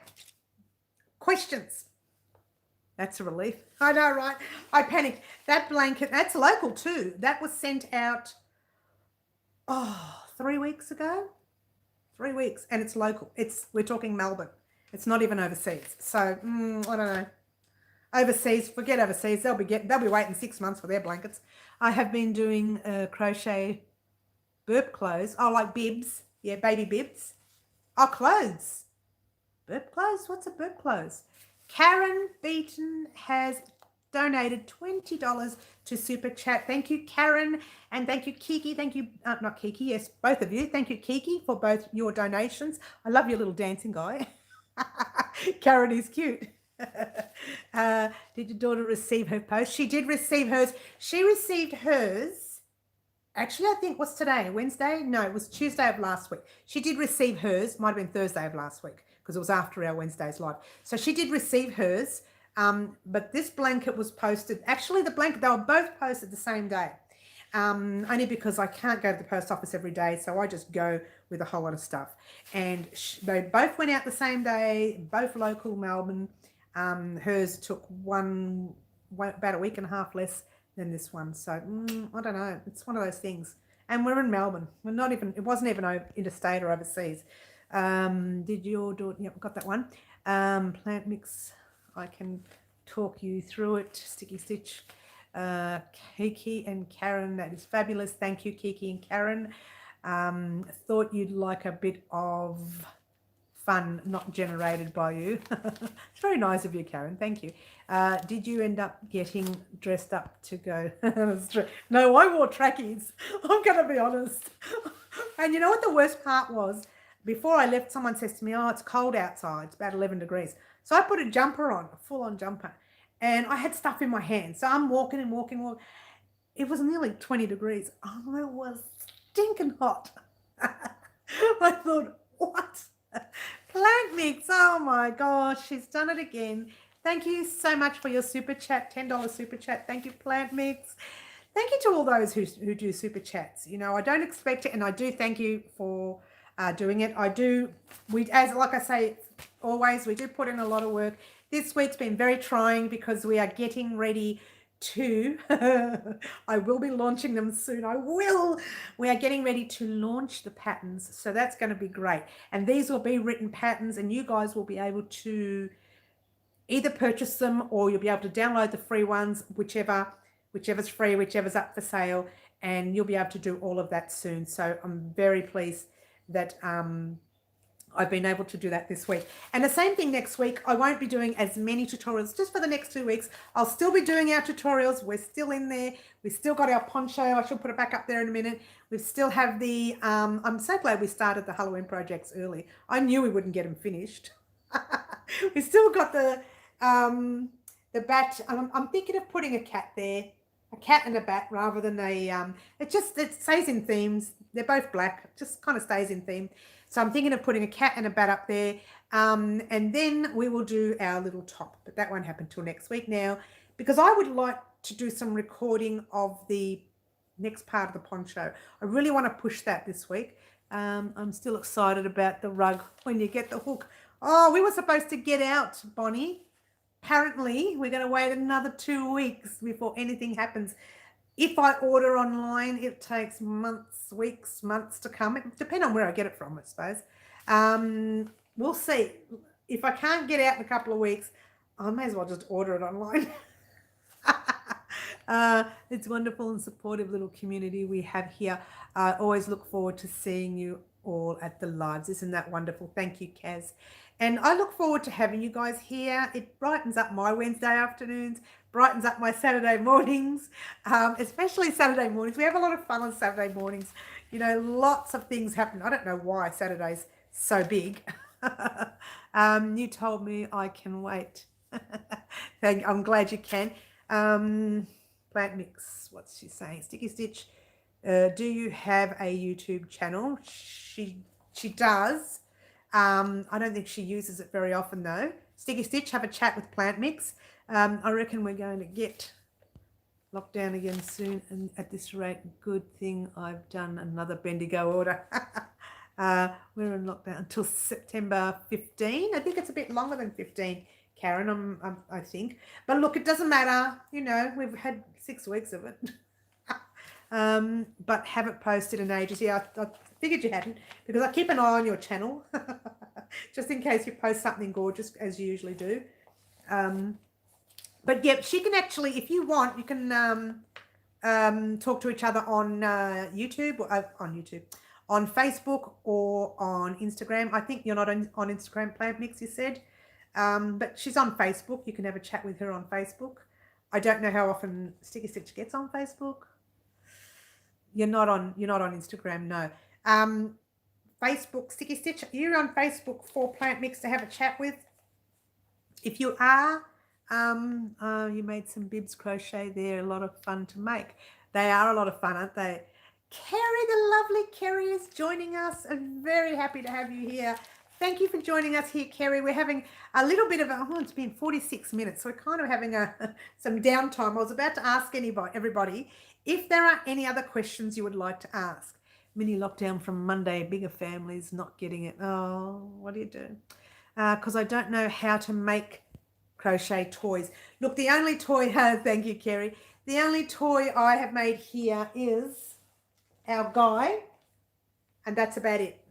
questions. That's a relief. I know, right? I panicked. That blanket, that's local too. That was sent out, 3 weeks ago. 3 weeks, and it's local. We're talking Melbourne. It's not even overseas. So I don't know. Overseas, forget overseas. They'll be waiting 6 months for their blankets. I have been doing crochet burp clothes. Oh, like bibs. Yeah, baby bibs. Oh, clothes. Burp clothes? What's a burp clothes? Karen Beaton has donated $20 to Super Chat. Thank you, Karen, and thank you, Kiki. Thank you, not Kiki, yes, both of you. Thank you, Kiki, for both your donations. I love your little dancing guy. Karen is cute. Did your daughter receive her post? She did receive hers. She received hers. Actually, I think what's today? Wednesday? No, it was Tuesday of last week. She did receive hers. Might have been Thursday of last week because it was after our Wednesday's live. So she did receive hers. But this blanket was posted. Actually, the blanket, they were both posted the same day. Only because I can't go to the post office every day, so I just go with a whole lot of stuff. And they both went out the same day, both local Melbourne. Hers took about a week and a half less than this one. So I don't know. It's one of those things. And we're in Melbourne. It wasn't even interstate or overseas. Did your daughter? Yep, got that one. Plant mix. I can talk you through it. Sticky Stitch. Kiki and Karen, that is fabulous. Thank you, Kiki and Karen. Thought you'd like a bit of fun not generated by you. It's very nice of you, Karen. Thank you. Did you end up getting dressed up to go? No, I wore trackies. I'm going to be honest. And you know what the worst part was? Before I left, someone says to me, oh, it's cold outside. It's about 11 degrees. So I put a jumper on, a full-on jumper, and I had stuff in my hand. So I'm walking. It was nearly 20 degrees. Oh, it was stinking hot. I thought, what? Plant mix. Oh, my gosh. She's done it again. Thank you so much for your super chat, $10 super chat. Thank you, Plant Mix. Thank you to all those who do super chats. You know, I don't expect it, and I do thank you for doing it. Like I say, always, we do put in a lot of work. This week's been very trying because we are getting ready to, I will be launching them soon. We are getting ready to launch the patterns. So that's going to be great. And these will be written patterns, and you guys will be able to either purchase them or you'll be able to download the free ones, whichever's free, whichever's up for sale, and you'll be able to do all of that soon. So I'm very pleased that I've been able to do that this week. And the same thing next week. I won't be doing as many tutorials just for the next 2 weeks. I'll still be doing our tutorials. We're still in there. We still got our poncho. I shall put it back up there in a minute. We still have the, I'm so glad we started the Halloween projects early. I knew we wouldn't get them finished. We still got the bat. I'm thinking of putting a cat there. A cat and a bat rather than it stays in themes. They're both black, it just kind of stays in theme. So I'm thinking of putting a cat and a bat up there. And then we will do our little top, but that won't happen till next week now, because I would like to do some recording of the next part of the poncho. I really want to push that this week. I'm still excited about the rug when you get the hook. Oh, we were supposed to get out, Bonnie. Apparently, we're going to wait another 2 weeks before anything happens. If I order online, it takes months to come. It depends on where I get it from, I suppose. We'll see. If I can't get out in a couple of weeks, I may as well just order it online. It's wonderful and supportive little community we have here. I always look forward to seeing you all at the lives. Isn't that wonderful? Thank you, Kaz. And I look forward to having you guys here. It brightens up my Wednesday afternoons, brightens up my Saturday mornings, especially Saturday mornings. We have a lot of fun on Saturday mornings. You know, lots of things happen. I don't know why Saturday's so big. You told me I can wait. I'm glad you can. Plant mix. What's she saying? Sticky Stitch. Do you have a YouTube channel? She does. I don't think she uses it very often though. Sticky Stitch, have a chat with Plant Mix. I reckon we're going to get locked down again soon, and at this rate, good thing I've done another Bendigo order. We're in lockdown until September 15. I think it's a bit longer than 15, Karen, I think. But look, it doesn't matter. You know, we've had 6 weeks of it. But haven't posted in ages. Yeah, I figured you hadn't, because I keep an eye on your channel just in case you post something gorgeous, as you usually do. But yeah, she can actually, if you want, you can talk to each other on YouTube, on Facebook or on Instagram. I think you're not on Instagram, Plant Mix, you said. But she's on Facebook. You can have a chat with her on Facebook. I don't know how often Sticky Stitch gets on Facebook. You're not on Instagram, no. Facebook, Sticky Stitch, you're on Facebook for Plant Mix to have a chat with. If you are, you made some bibs crochet there, a lot of fun to make. They are a lot of fun, aren't they? Kerry, the lovely Kerry, is joining us. I'm very happy to have you here. Thank you for joining us here, Kerry. We're having a little bit of it's been 46 minutes, so we're kind of having some downtime. I was about to ask everybody if there are any other questions you would like to ask. Mini lockdown from Monday, bigger families not getting it. Oh, what do you do? Because I don't know how to make crochet toys. Look, the only toy, thank you, Kerry. The only toy I have made here is our guy, and that's about it.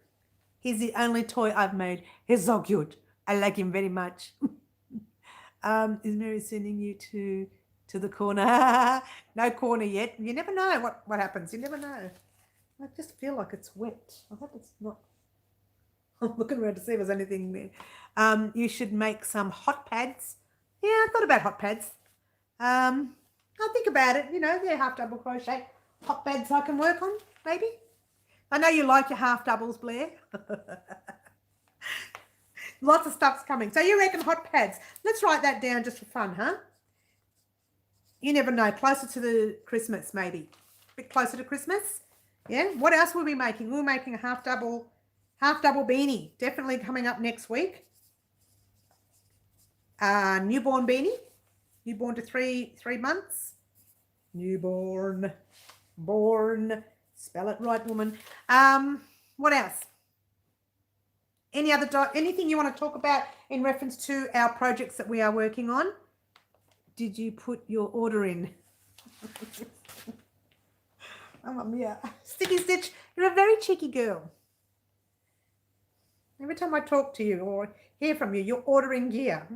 He's the only toy I've made. He's so cute. I like him very much. Is Mary sending you to the corner? No corner yet. You never know what happens. You never know. I just feel like it's wet. I hope it's not. I'm looking around to see if there's anything there. You should make some hot pads. Yeah, I thought about hot pads. I'll think about it. You know, they're half double crochet hot pads I can work on, maybe. I know you like your half doubles, Blair. Lots of stuff's coming. So you reckon hot pads? Let's write that down just for fun, huh? You never know. Closer to the Christmas, maybe. A bit closer to Christmas. Yeah. What else were we making? We were making a half double beanie. Definitely coming up next week. Newborn beanie. Newborn to three months. Newborn. Born. Spell it right, woman. What else? Anything you want to talk about in reference to our projects that we are working on? Did you put your order in? Oh, yeah. Sticky Stitch, you're a very cheeky girl. Every time I talk to you or hear from you, you're ordering gear.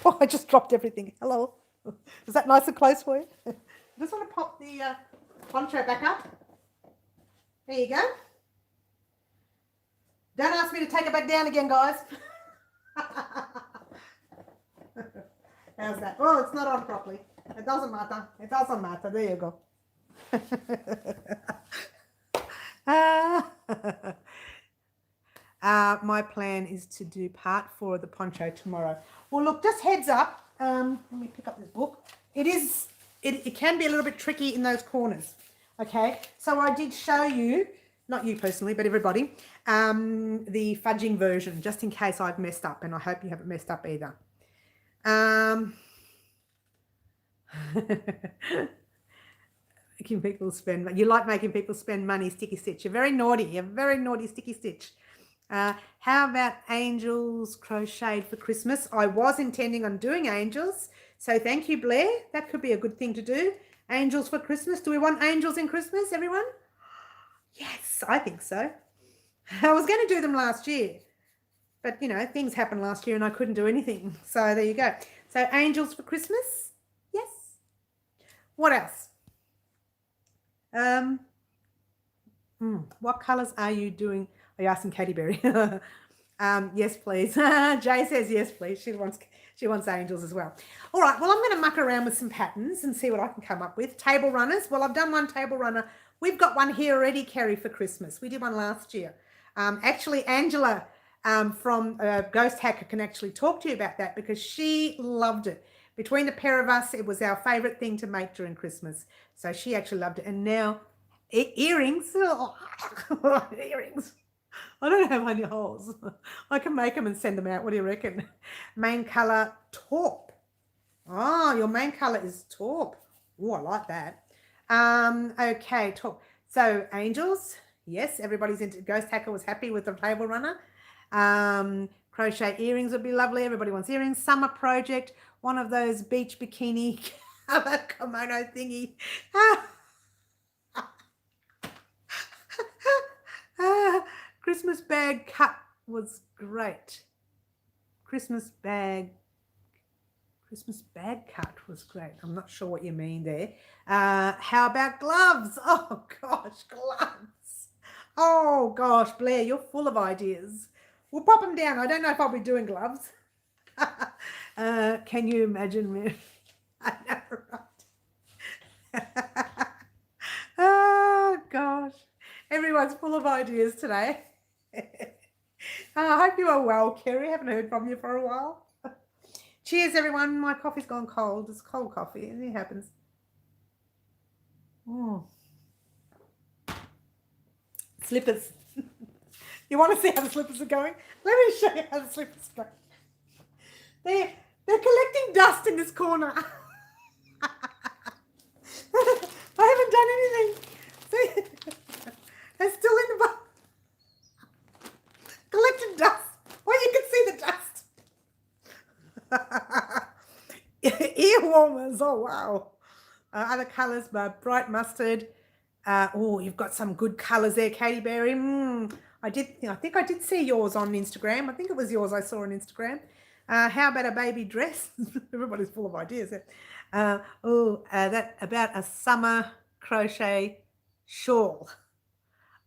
Oh, I just dropped everything. Hello. Is that nice and close for you? I just want to pop the poncho back up. There you go. Don't ask me to take it back down again, guys. How's that? Oh, it's not on properly. It doesn't matter. It doesn't matter. There you go. My plan is to do part 4 of the poncho tomorrow. Well, look, just heads up. Let me pick up this book. It can be a little bit tricky in those corners. Okay, so I did show you, not you personally, but everybody, the fudging version, just in case I've messed up, and I hope you haven't messed up either. Making people spend, you like making people spend money, Sticky Stitch. You're very naughty, Sticky Stitch. How about angels crocheted for Christmas? I was intending on doing angels, so thank you, Blair. That could be a good thing to do. Angels for Christmas. Do we want angels in Christmas, everyone? Yes, I think so. I was going to do them last year, but, you know, things happened last year and I couldn't do anything. So there you go. So angels for Christmas. Yes. What else? What colours are you doing? Are you asking Katie Berry? Yes, please. Jay says yes, please. She wants angels as well. All right. Well, I'm going to muck around with some patterns and see what I can come up with. Table runners. Well, I've done one table runner. We've got one here already, Kerry, for Christmas. We did one last year. Actually, Angela from Ghost Hacker can actually talk to you about that because she loved it. Between the pair of us, it was our favourite thing to make during Christmas. So she actually loved it. And now earrings. Earrings. I don't have any holes. I can make them and send them out. What do you reckon? Main colour, taupe. Oh, your main colour is taupe. Oh, I like that. Okay, taupe. So angels, yes, everybody's into. Ghost Hacker was happy with the table runner. Crochet earrings would be lovely. Everybody wants earrings. Summer project, one of those beach bikini cover kimono thingy. Christmas bag cut was great. Christmas bag cut was great. I'm not sure what you mean there. How about gloves? Oh gosh, gloves. Oh gosh, Blair, you're full of ideas. We'll pop them down. I don't know if I'll be doing gloves. Can you imagine me? I know, right? Oh gosh. Everyone's full of ideas today. I hope you are well, Kerry. Haven't heard from you for a while. Cheers, everyone. My coffee's gone cold. It's cold coffee. It happens. Oh. Slippers. You want to see how the slippers are going? Let me show you how the slippers go. They're collecting dust in this corner. I haven't done anything. See? They're still in the box. Collecting dust. Well, you can see the dust. Ear warmers. Oh, wow. Other colours, bright mustard. Oh, you've got some good colours there, Katie Berry. I think I did see yours on Instagram. I think it was yours I saw on Instagram. How about a baby dress? Everybody's full of ideas. That about a summer crochet shawl.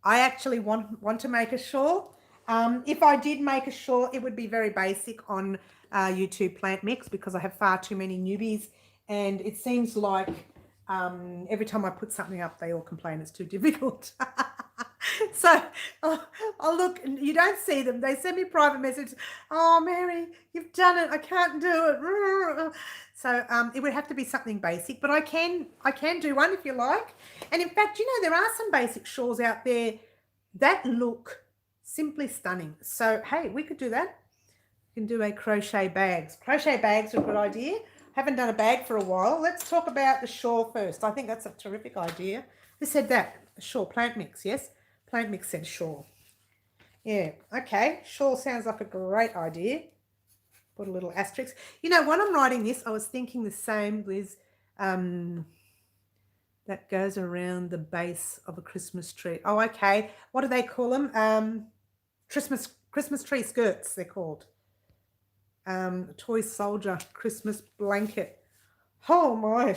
I actually want to make a shawl. If I did make a shawl, it would be very basic on YouTube Plant Mix because I have far too many newbies, and it seems like every time I put something up, they all complain it's too difficult. So, look, you don't see them. They send me private messages. Oh, Mary, you've done it. I can't do it. So it would have to be something basic, but I can do one if you like. And in fact, there are some basic shawls out there that look simply stunning. So, hey, we could do that. We can do a crochet bags. Crochet bags are a good idea. Haven't done a bag for a while. Let's talk about the shawl first. I think that's a terrific idea. Who said that? A shawl, Plant Mix, yes? Plant Mix said shawl. Yeah, okay. Shawl sounds like a great idea. Put a little asterisk. When I'm writing this, I was thinking the same with that goes around the base of a Christmas tree. Oh, okay. What do they call them? Christmas tree skirts, they're called. Toy soldier Christmas blanket. Oh my,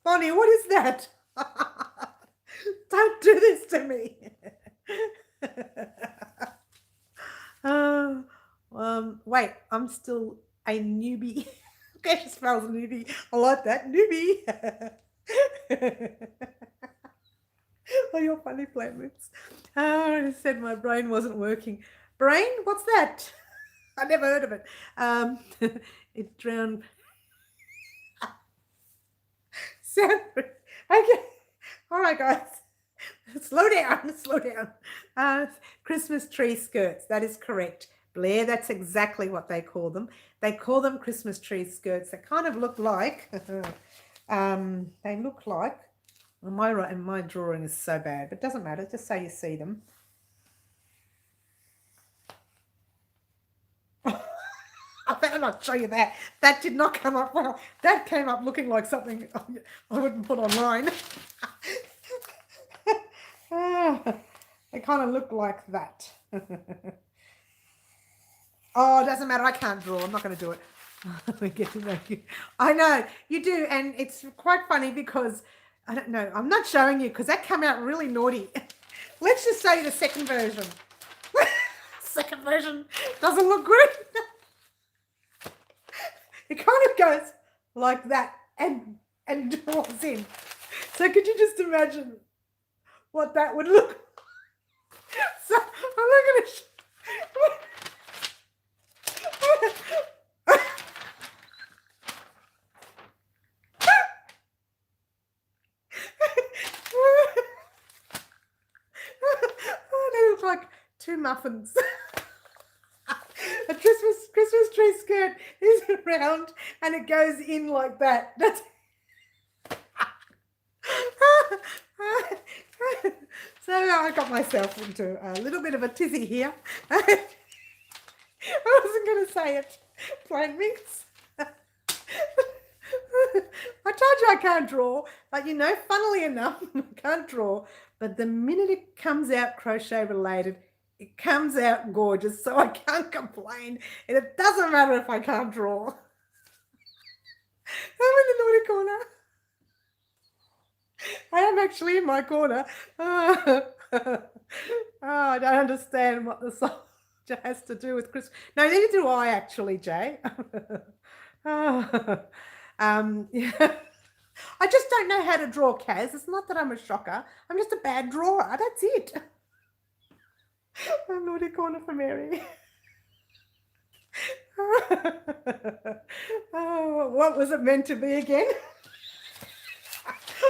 Bonnie, what is that? Don't do this to me. Wait, I'm still a newbie. Okay, she spells newbie. I like that, newbie. Oh, you're funny, Plant Mix. I said my brain wasn't working. Brain? What's that? I never heard of it. It drowned. Okay. All right, guys. Slow down. Christmas tree skirts. That is correct. Blair, that's exactly what they call them. They call them Christmas tree skirts. They kind of look like, my drawing is so bad, but it doesn't matter. Just so you see them. I better not show you that. That did not come up well. That came up looking like something I wouldn't put online. They kind of look like that. Oh, it doesn't matter. I can't draw. I'm not going to do it. I know, you do. And it's quite funny because, I don't know, I'm not showing you because that came out really naughty. Let's just show you the second version. second version doesn't look good. It kind of goes like that and draws in. So could you just imagine what that would look like? So I'm not going to they look like two muffins. A Christmas tree skirt is round and it goes in like that. That's so I got myself into a little bit of a tizzy here. I wasn't going to say it. Plain mix. I told you I can't draw, but you know, funnily enough, I can't draw. But the minute it comes out crochet related, it comes out gorgeous, so I can't complain. And it doesn't matter if I can't draw. I'm in the naughty corner. I am actually in my corner. Oh, I don't understand what the soldier has to do with Christmas. No, neither do I actually, Jay. Yeah. I just don't know how to draw, Kaz. It's not that I'm a shocker. I'm just a bad drawer. That's it. A naughty corner for Mary. Oh, what was it meant to be again?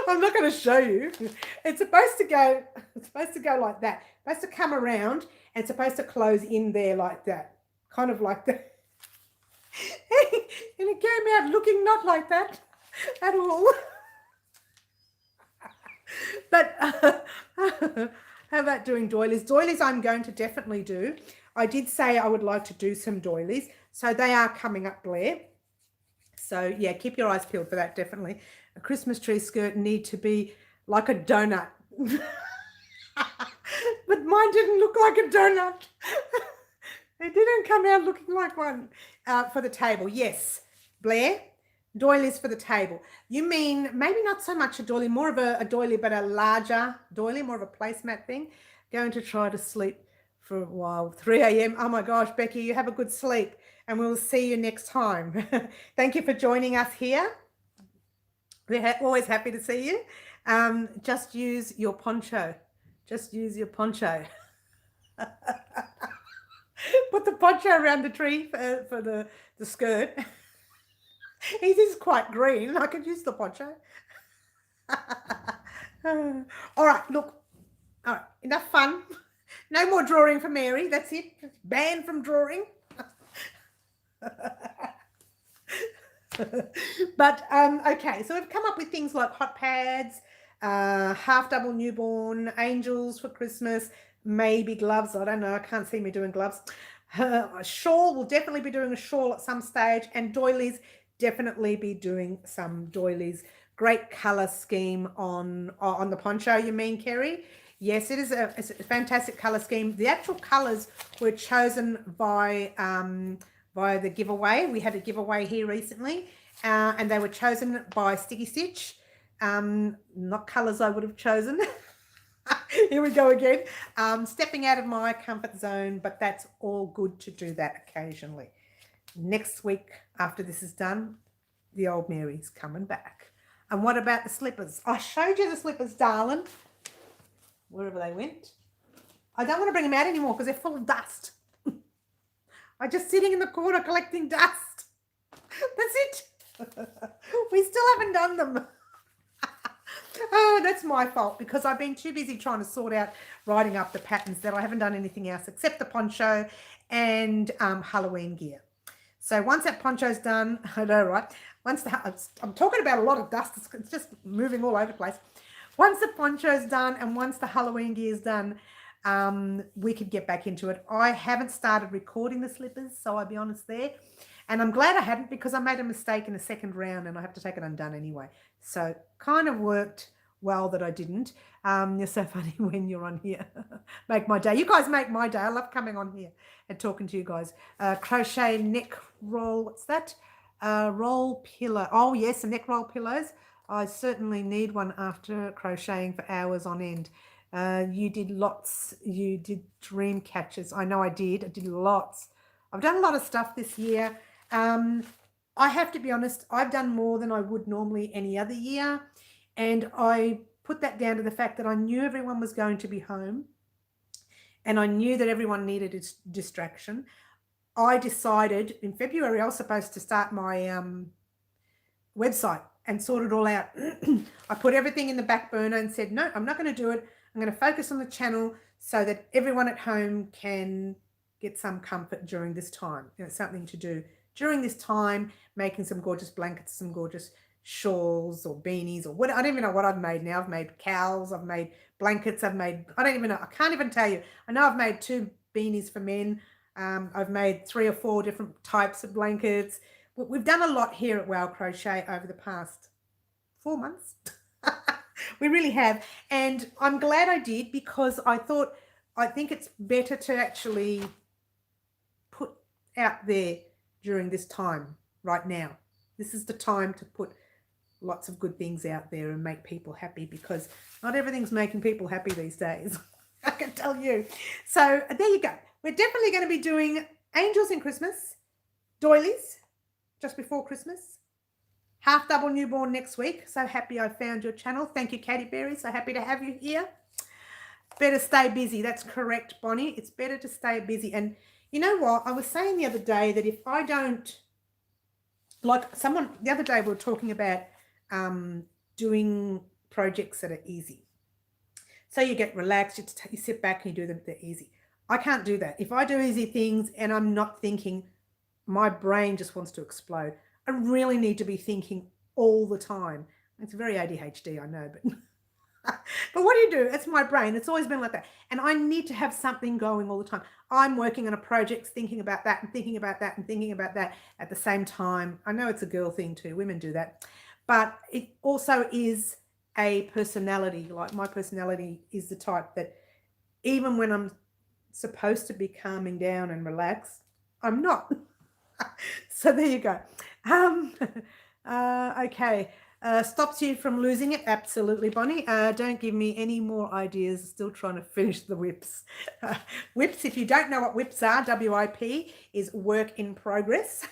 I'm not going to show you. It's supposed to go like that. It's supposed to come around and it's supposed to close in there like that. Kind of like that. And it came out looking not like that at all. But how about doing doilies? Doilies I'm going to definitely do. I did say I would like to do some doilies. So they are coming up, Blair. So yeah, keep your eyes peeled for that, definitely. A Christmas tree skirt need to be like a donut. But mine didn't look like a donut. It didn't come out looking like one. For the table, yes. Blair, doilies for the table. You mean maybe not so much a doily, more of a doily, but a larger doily, more of a placemat thing. Going to try to sleep for a while. 3 a.m. Oh my gosh, Becky, you have a good sleep and we'll see you next time. Thank you for joining us here. We're always happy to see you. Just use your poncho. Just use your poncho. Put the poncho around the tree for the skirt. It is quite green. I could use the poncho. All right, look. All right, enough fun. No more drawing for Mary. That's it. Banned from drawing. But okay, so we've come up with things like hot pads, half double newborn, angels for Christmas, maybe gloves. I don't know. I can't see me doing gloves. A shawl, we'll definitely be doing a shawl at some stage, and doilies, definitely be doing some doilies. Great color scheme on the poncho, you mean, Kerry? Yes, it's a fantastic color scheme. The actual colors were chosen by the giveaway. We had a giveaway here recently, and they were chosen by Sticky Stitch. Not colors I would have chosen. Here we go again. Stepping out of my comfort zone, but that's all good to do that occasionally. Next week, after this is done, the old Mary's coming back. And what about the slippers? I showed you the slippers, darling. Wherever they went. I don't want to bring them out anymore because they're full of dust. I'm just sitting in the corner collecting dust. That's it. We still haven't done them. Oh, that's my fault because I've been too busy trying to sort out writing up the patterns that I haven't done anything else except the poncho and Halloween gear. So once that poncho's done, I know, right? I'm talking about a lot of dust. It's just moving all over the place. Once the poncho's done and once the Halloween gear is done, we could get back into it. I haven't started recording the slippers, so I'll be honest there. And I'm glad I hadn't because I made a mistake in the second round and I have to take it undone anyway. So kind of worked well that I didn't. You're so funny when you're on here. Make my day. You guys make my day. I love coming on here and talking to you guys. Crochet neck roll. What's that? Roll pillow. Oh, yes, a neck roll pillows. I certainly need one after crocheting for hours on end. You did lots. You did dream catchers. I know I did. I did lots. I've done a lot of stuff this year. I have to be honest, I've done more than I would normally any other year. And I put that down to the fact that I knew everyone was going to be home and I knew that everyone needed a distraction. I decided in February I was supposed to start my website and sort it all out. I put everything in the back burner and said, no, I'm not going to do it. I'm going to focus on the channel so that everyone at home can get some comfort during this time. You know, something to do during this time, making some gorgeous blankets, some gorgeous shawls or beanies or what. I don't even know what I've made now. I've made cowls, I've made blankets, I don't even know. I can't even tell you. I know I've made 2 beanies for men. I've made 3 or 4 different types of blankets. We've done a lot here at Wow Crochet over the past 4 months. We really have. And I'm glad I did because I think it's better to actually put out there during this time right now. This is the time to put lots of good things out there and make people happy because not everything's making people happy these days. I can tell you. So there you go. We're definitely going to be doing angels in Christmas, doilies just before Christmas, half double newborn next week. So happy I found your channel. Thank you, Katy Berry. So happy to have you here. Better stay busy. That's correct, Bonnie. It's better to stay busy. And you know what? I was saying the other day that if I don't, like someone, the other day we were talking about doing projects that are easy. So you get relaxed, you sit back and you do them, they're easy. I can't do that. If I do easy things and I'm not thinking, my brain just wants to explode. I really need to be thinking all the time. It's very ADHD, I know, but but what do you do? It's my brain. It's always been like that. And I need to have something going all the time. I'm working on a project, thinking about that and thinking about that and thinking about that at the same time. I know it's a girl thing too. Women do that. But it also is a personality. Like my personality is the type that even when I'm supposed to be calming down and relaxed, I'm not. So there you go. Okay. Stops you from losing it? Absolutely, Bonnie. Don't give me any more ideas. Still trying to finish the whips. Whips, if you don't know what whips are, WIP is work in progress.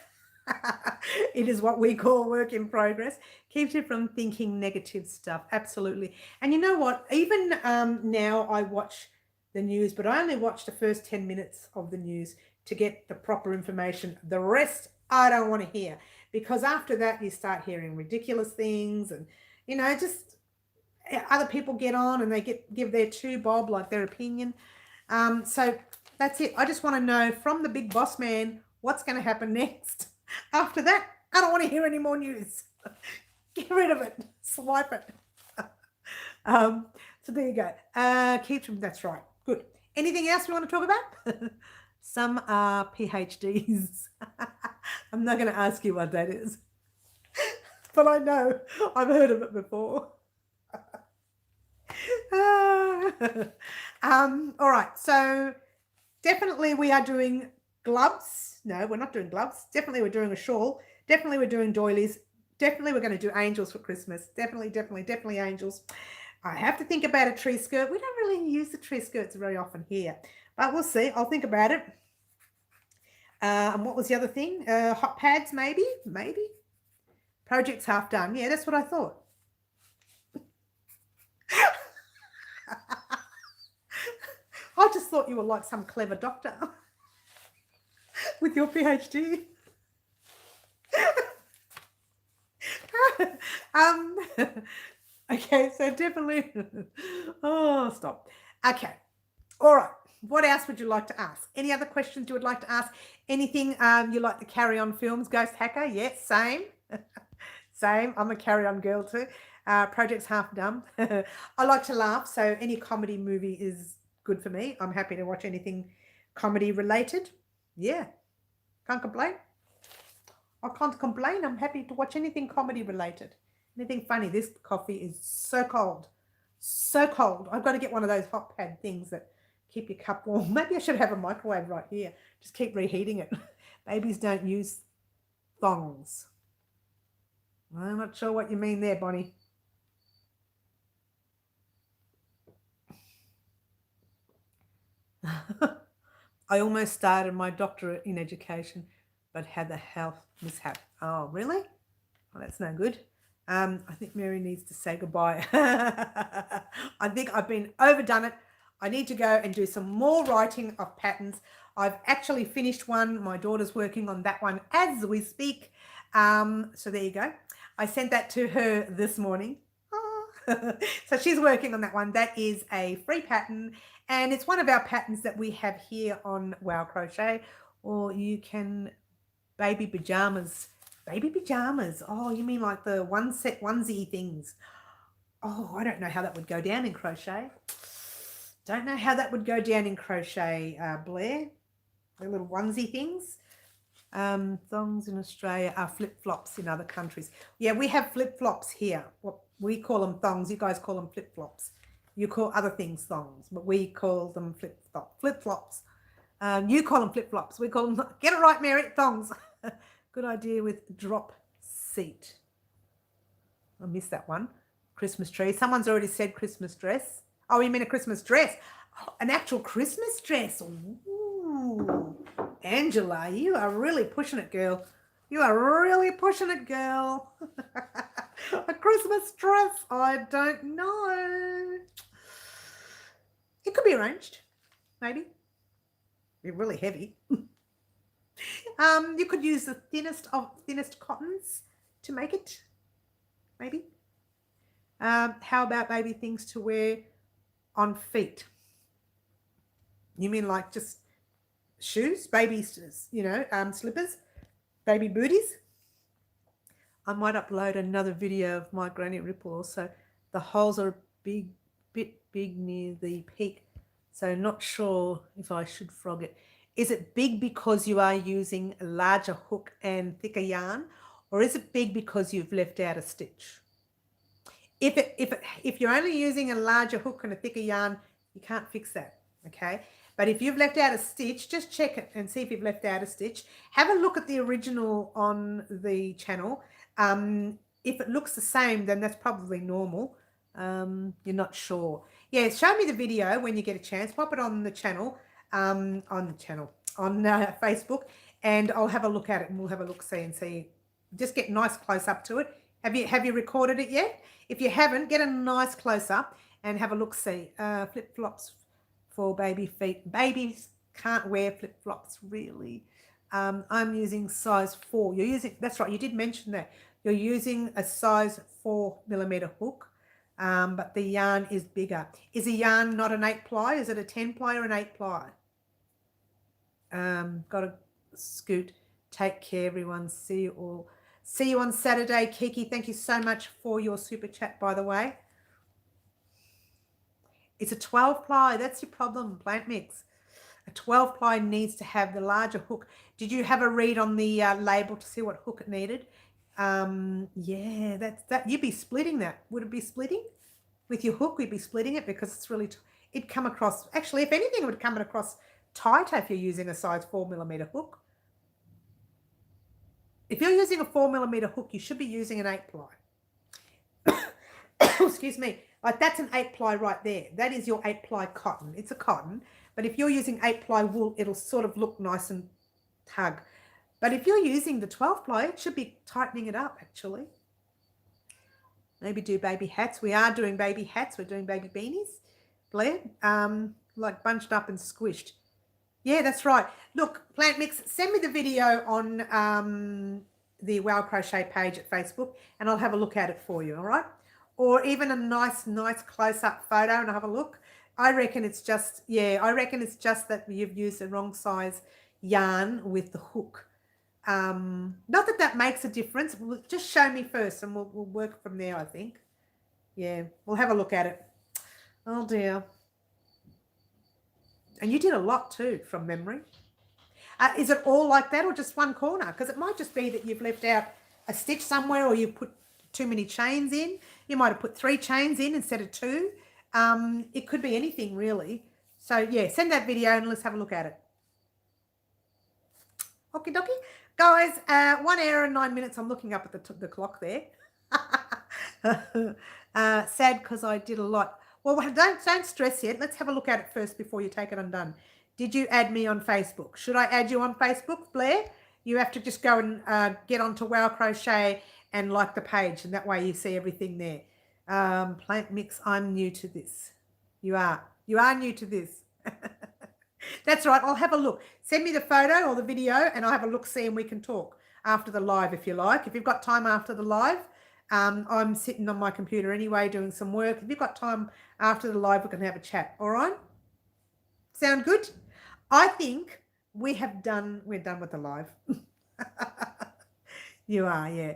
It is what we call work in progress. Keeps you from thinking negative stuff. Absolutely. And you know what? Even now I watch the news, but I only watch the first 10 minutes of the news to get the proper information. The rest I don't want to hear, because after that you start hearing ridiculous things and, you know, just other people get on and they give their 2 bob, like their opinion. So that's it. I just want to know from the big boss man what's going to happen next. After that, I don't want to hear any more news. Get rid of it. Swipe it. So there you go. Keeps them. That's right. Good. Anything else we want to talk about? Some are PhDs. I'm not going to ask you what that is. But I know. I've heard of it before. All right. So definitely we are doing gloves. No, we're not doing gloves. Definitely we're doing a shawl. Definitely we're doing doilies. Definitely we're going to do angels for Christmas. Definitely angels. I have to think about a tree skirt. We don't really use the tree skirts very often here, but we'll see. I'll think about it. And what was the other thing? Hot pads, maybe. Project's half done. Yeah, that's what I thought. I just thought you were like some clever doctor with your PhD. Okay, so definitely. Oh, stop. Okay. All right. What else would you like to ask? Any other questions you would like to ask? Anything you like to carry on films? Ghost Hacker? Yes, same. Same. I'm a carry on girl too. Project's half done. I like to laugh, so any comedy movie is good for me. I'm happy to watch anything comedy related. Yeah. Can't complain. I can't complain. I'm happy to watch anything comedy related. Anything funny. This coffee is so cold. So cold. I've got to get one of those hot pad things that keep your cup warm. Maybe I should have a microwave right here. Just keep reheating it. Babies don't use thongs. I'm not sure what you mean there, Bonnie. I almost started my doctorate in education, but had a health mishap. Oh, really? Well, that's no good. I think Mary needs to say goodbye. I think I've been overdone it. I need to go and do some more writing of patterns. I've actually finished one. My daughter's working on that one as we speak. So there you go. I sent that to her this morning. So she's working on that one. That is a free pattern, and it's one of our patterns that we have here on Wow Crochet. Or you can baby pajamas. Baby pajamas. Oh, you mean like the one set onesie things? Oh, I don't know how that would go down in crochet. Don't know how that would go down in crochet, Blair. The little onesie things. Thongs in Australia are flip-flops in other countries. Yeah, we have flip-flops here. What we call them thongs. You guys call them flip-flops. You call other things thongs, but we call them flip-flops. You call them flip-flops. We call them, get it right, Mary, thongs. Good idea with drop seat. I missed that one. Christmas tree. Someone's already said Christmas dress. Oh, you mean a Christmas dress? Oh, an actual Christmas dress. Ooh. Angela, you are really pushing it, girl. You are really pushing it, girl. A Christmas dress? I don't know. It could be arranged, maybe. Be really heavy. You could use the thinnest cottons to make it, maybe. How about baby things to wear on feet? You mean like just shoes, baby, slippers, baby booties? I might upload another video of my granny ripple also. The holes are a bit big near the peak, so not sure if I should frog it. Is it big because you are using a larger hook and thicker yarn, or is it big because you've left out a stitch? If you're only using a larger hook and a thicker yarn, you can't fix that, okay? But if you've left out a stitch, just check it and see if you've left out a stitch. Have a look at the original on the channel. If it looks the same, then that's probably normal. You're not sure. Yeah, show me the video when you get a chance. Pop it on the channel, on Facebook, and I'll have a look at it, and we'll have a look-see and see. Just get nice close up to it. Have you recorded it yet? If you haven't, get a nice close up and have a look-see. Flip-flops for baby feet. Babies can't wear flip-flops really. I'm using size 4. That's right, you did mention that. You're using a size 4mm hook, but the yarn is bigger. Is the yarn not an 8-ply? Is it a 10-ply or an 8-ply? Got to scoot. Take care, everyone. See you all. See you on Saturday. Kiki, thank you so much for your super chat, by the way. It's a 12-ply. That's your problem, Plant Mix. A 12-ply needs to have the larger hook. Did you have a read on the label to see what hook it needed? Yeah, that. You'd be splitting that. Would it be splitting? With your hook, we'd be splitting it because it's really... It'd come across... Actually, if anything, it would come across tighter if you're using a size 4mm hook. If you're using a 4mm hook, you should be using an 8-ply. Excuse me. Like that's an 8-ply right there. That is your 8-ply cotton. It's a cotton. But if you're using 8-ply wool, it'll sort of look nice and tug. But if you're using the 12-ply, it should be tightening it up, actually. Maybe do baby hats. We are doing baby hats. We're doing baby beanies, Blair. Like bunched up and squished. Yeah, that's right. Look, Plant Mix, send me the video on the Wow Crochet page at Facebook, and I'll have a look at it for you, all right? Or even a nice close-up photo, and I'll have a look. I reckon it's just, that you've used the wrong size yarn with the hook. Not that that makes a difference. Just show me first, and we'll work from there, I think. Yeah, we'll have a look at it. Oh, dear. And you did a lot too, from memory. Is it all like that or just one corner? Because it might just be that you've left out a stitch somewhere, or you put too many chains in. You might have put 3 chains in instead of 2. It could be anything, really. So, yeah, send that video and let's have a look at it. Okie dokie. Guys, 1 hour and 9 minutes. I'm looking up at the clock there. Sad because I did a lot. Well, don't stress yet. Let's have a look at it first before you take it undone. Did you add me on Facebook? Should I add you on Facebook, Blair? You have to just go and get onto Wow Crochet and like the page, and that way you see everything there. Plant mix, I'm new to this. You are new to this. That's right, I'll have a look. Send me the photo or the video and I'll have a look, see, and we can talk after the live if you like. If you've got time after the live, I'm sitting on my computer anyway doing some work. If you've got time after the live, we can have a chat, all right? Sound good? I think we're done with the live. You are, yeah.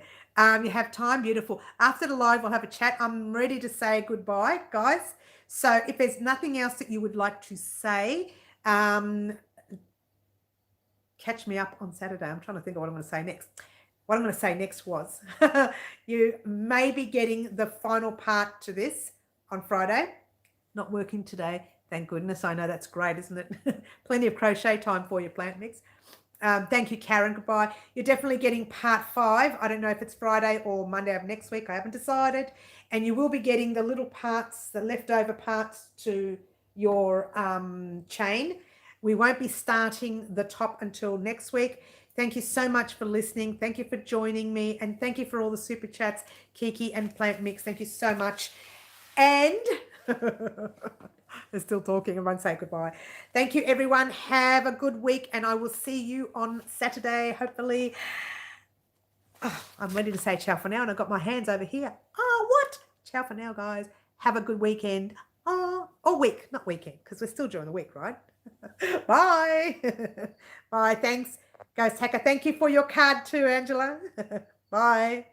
You have time, beautiful. After the live, we'll have a chat. I'm ready to say goodbye, guys. So if there's nothing else that you would like to say, catch me up on Saturday. I'm trying to think of what I'm going to say next. What I'm going to say next was you may be getting the final part to this on Friday. Not working today. Thank goodness. I know that's great, isn't it? Plenty of crochet time for your plant mix. Thank you, Karen. Goodbye. You're definitely getting part 5. I don't know if it's Friday or Monday of next week. I haven't decided. And you will be getting the little parts, the leftover parts to your chain. We won't be starting the top until next week. Thank you so much for listening. Thank you for joining me. And thank you for all the super chats, Kiki and Plant Mix. Thank you so much. And... They're still talking. Everyone say goodbye. Thank you, everyone. Have a good week, and I will see you on Saturday, hopefully. Oh, I'm ready to say ciao for now, and I've got my hands over here. Oh, what? Ciao for now, guys. Have a good weekend. Oh, or week, not weekend, because we're still during the week, right? Bye. Bye. Thanks, Ghost Hacker. Thank you for your card too, Angela. Bye.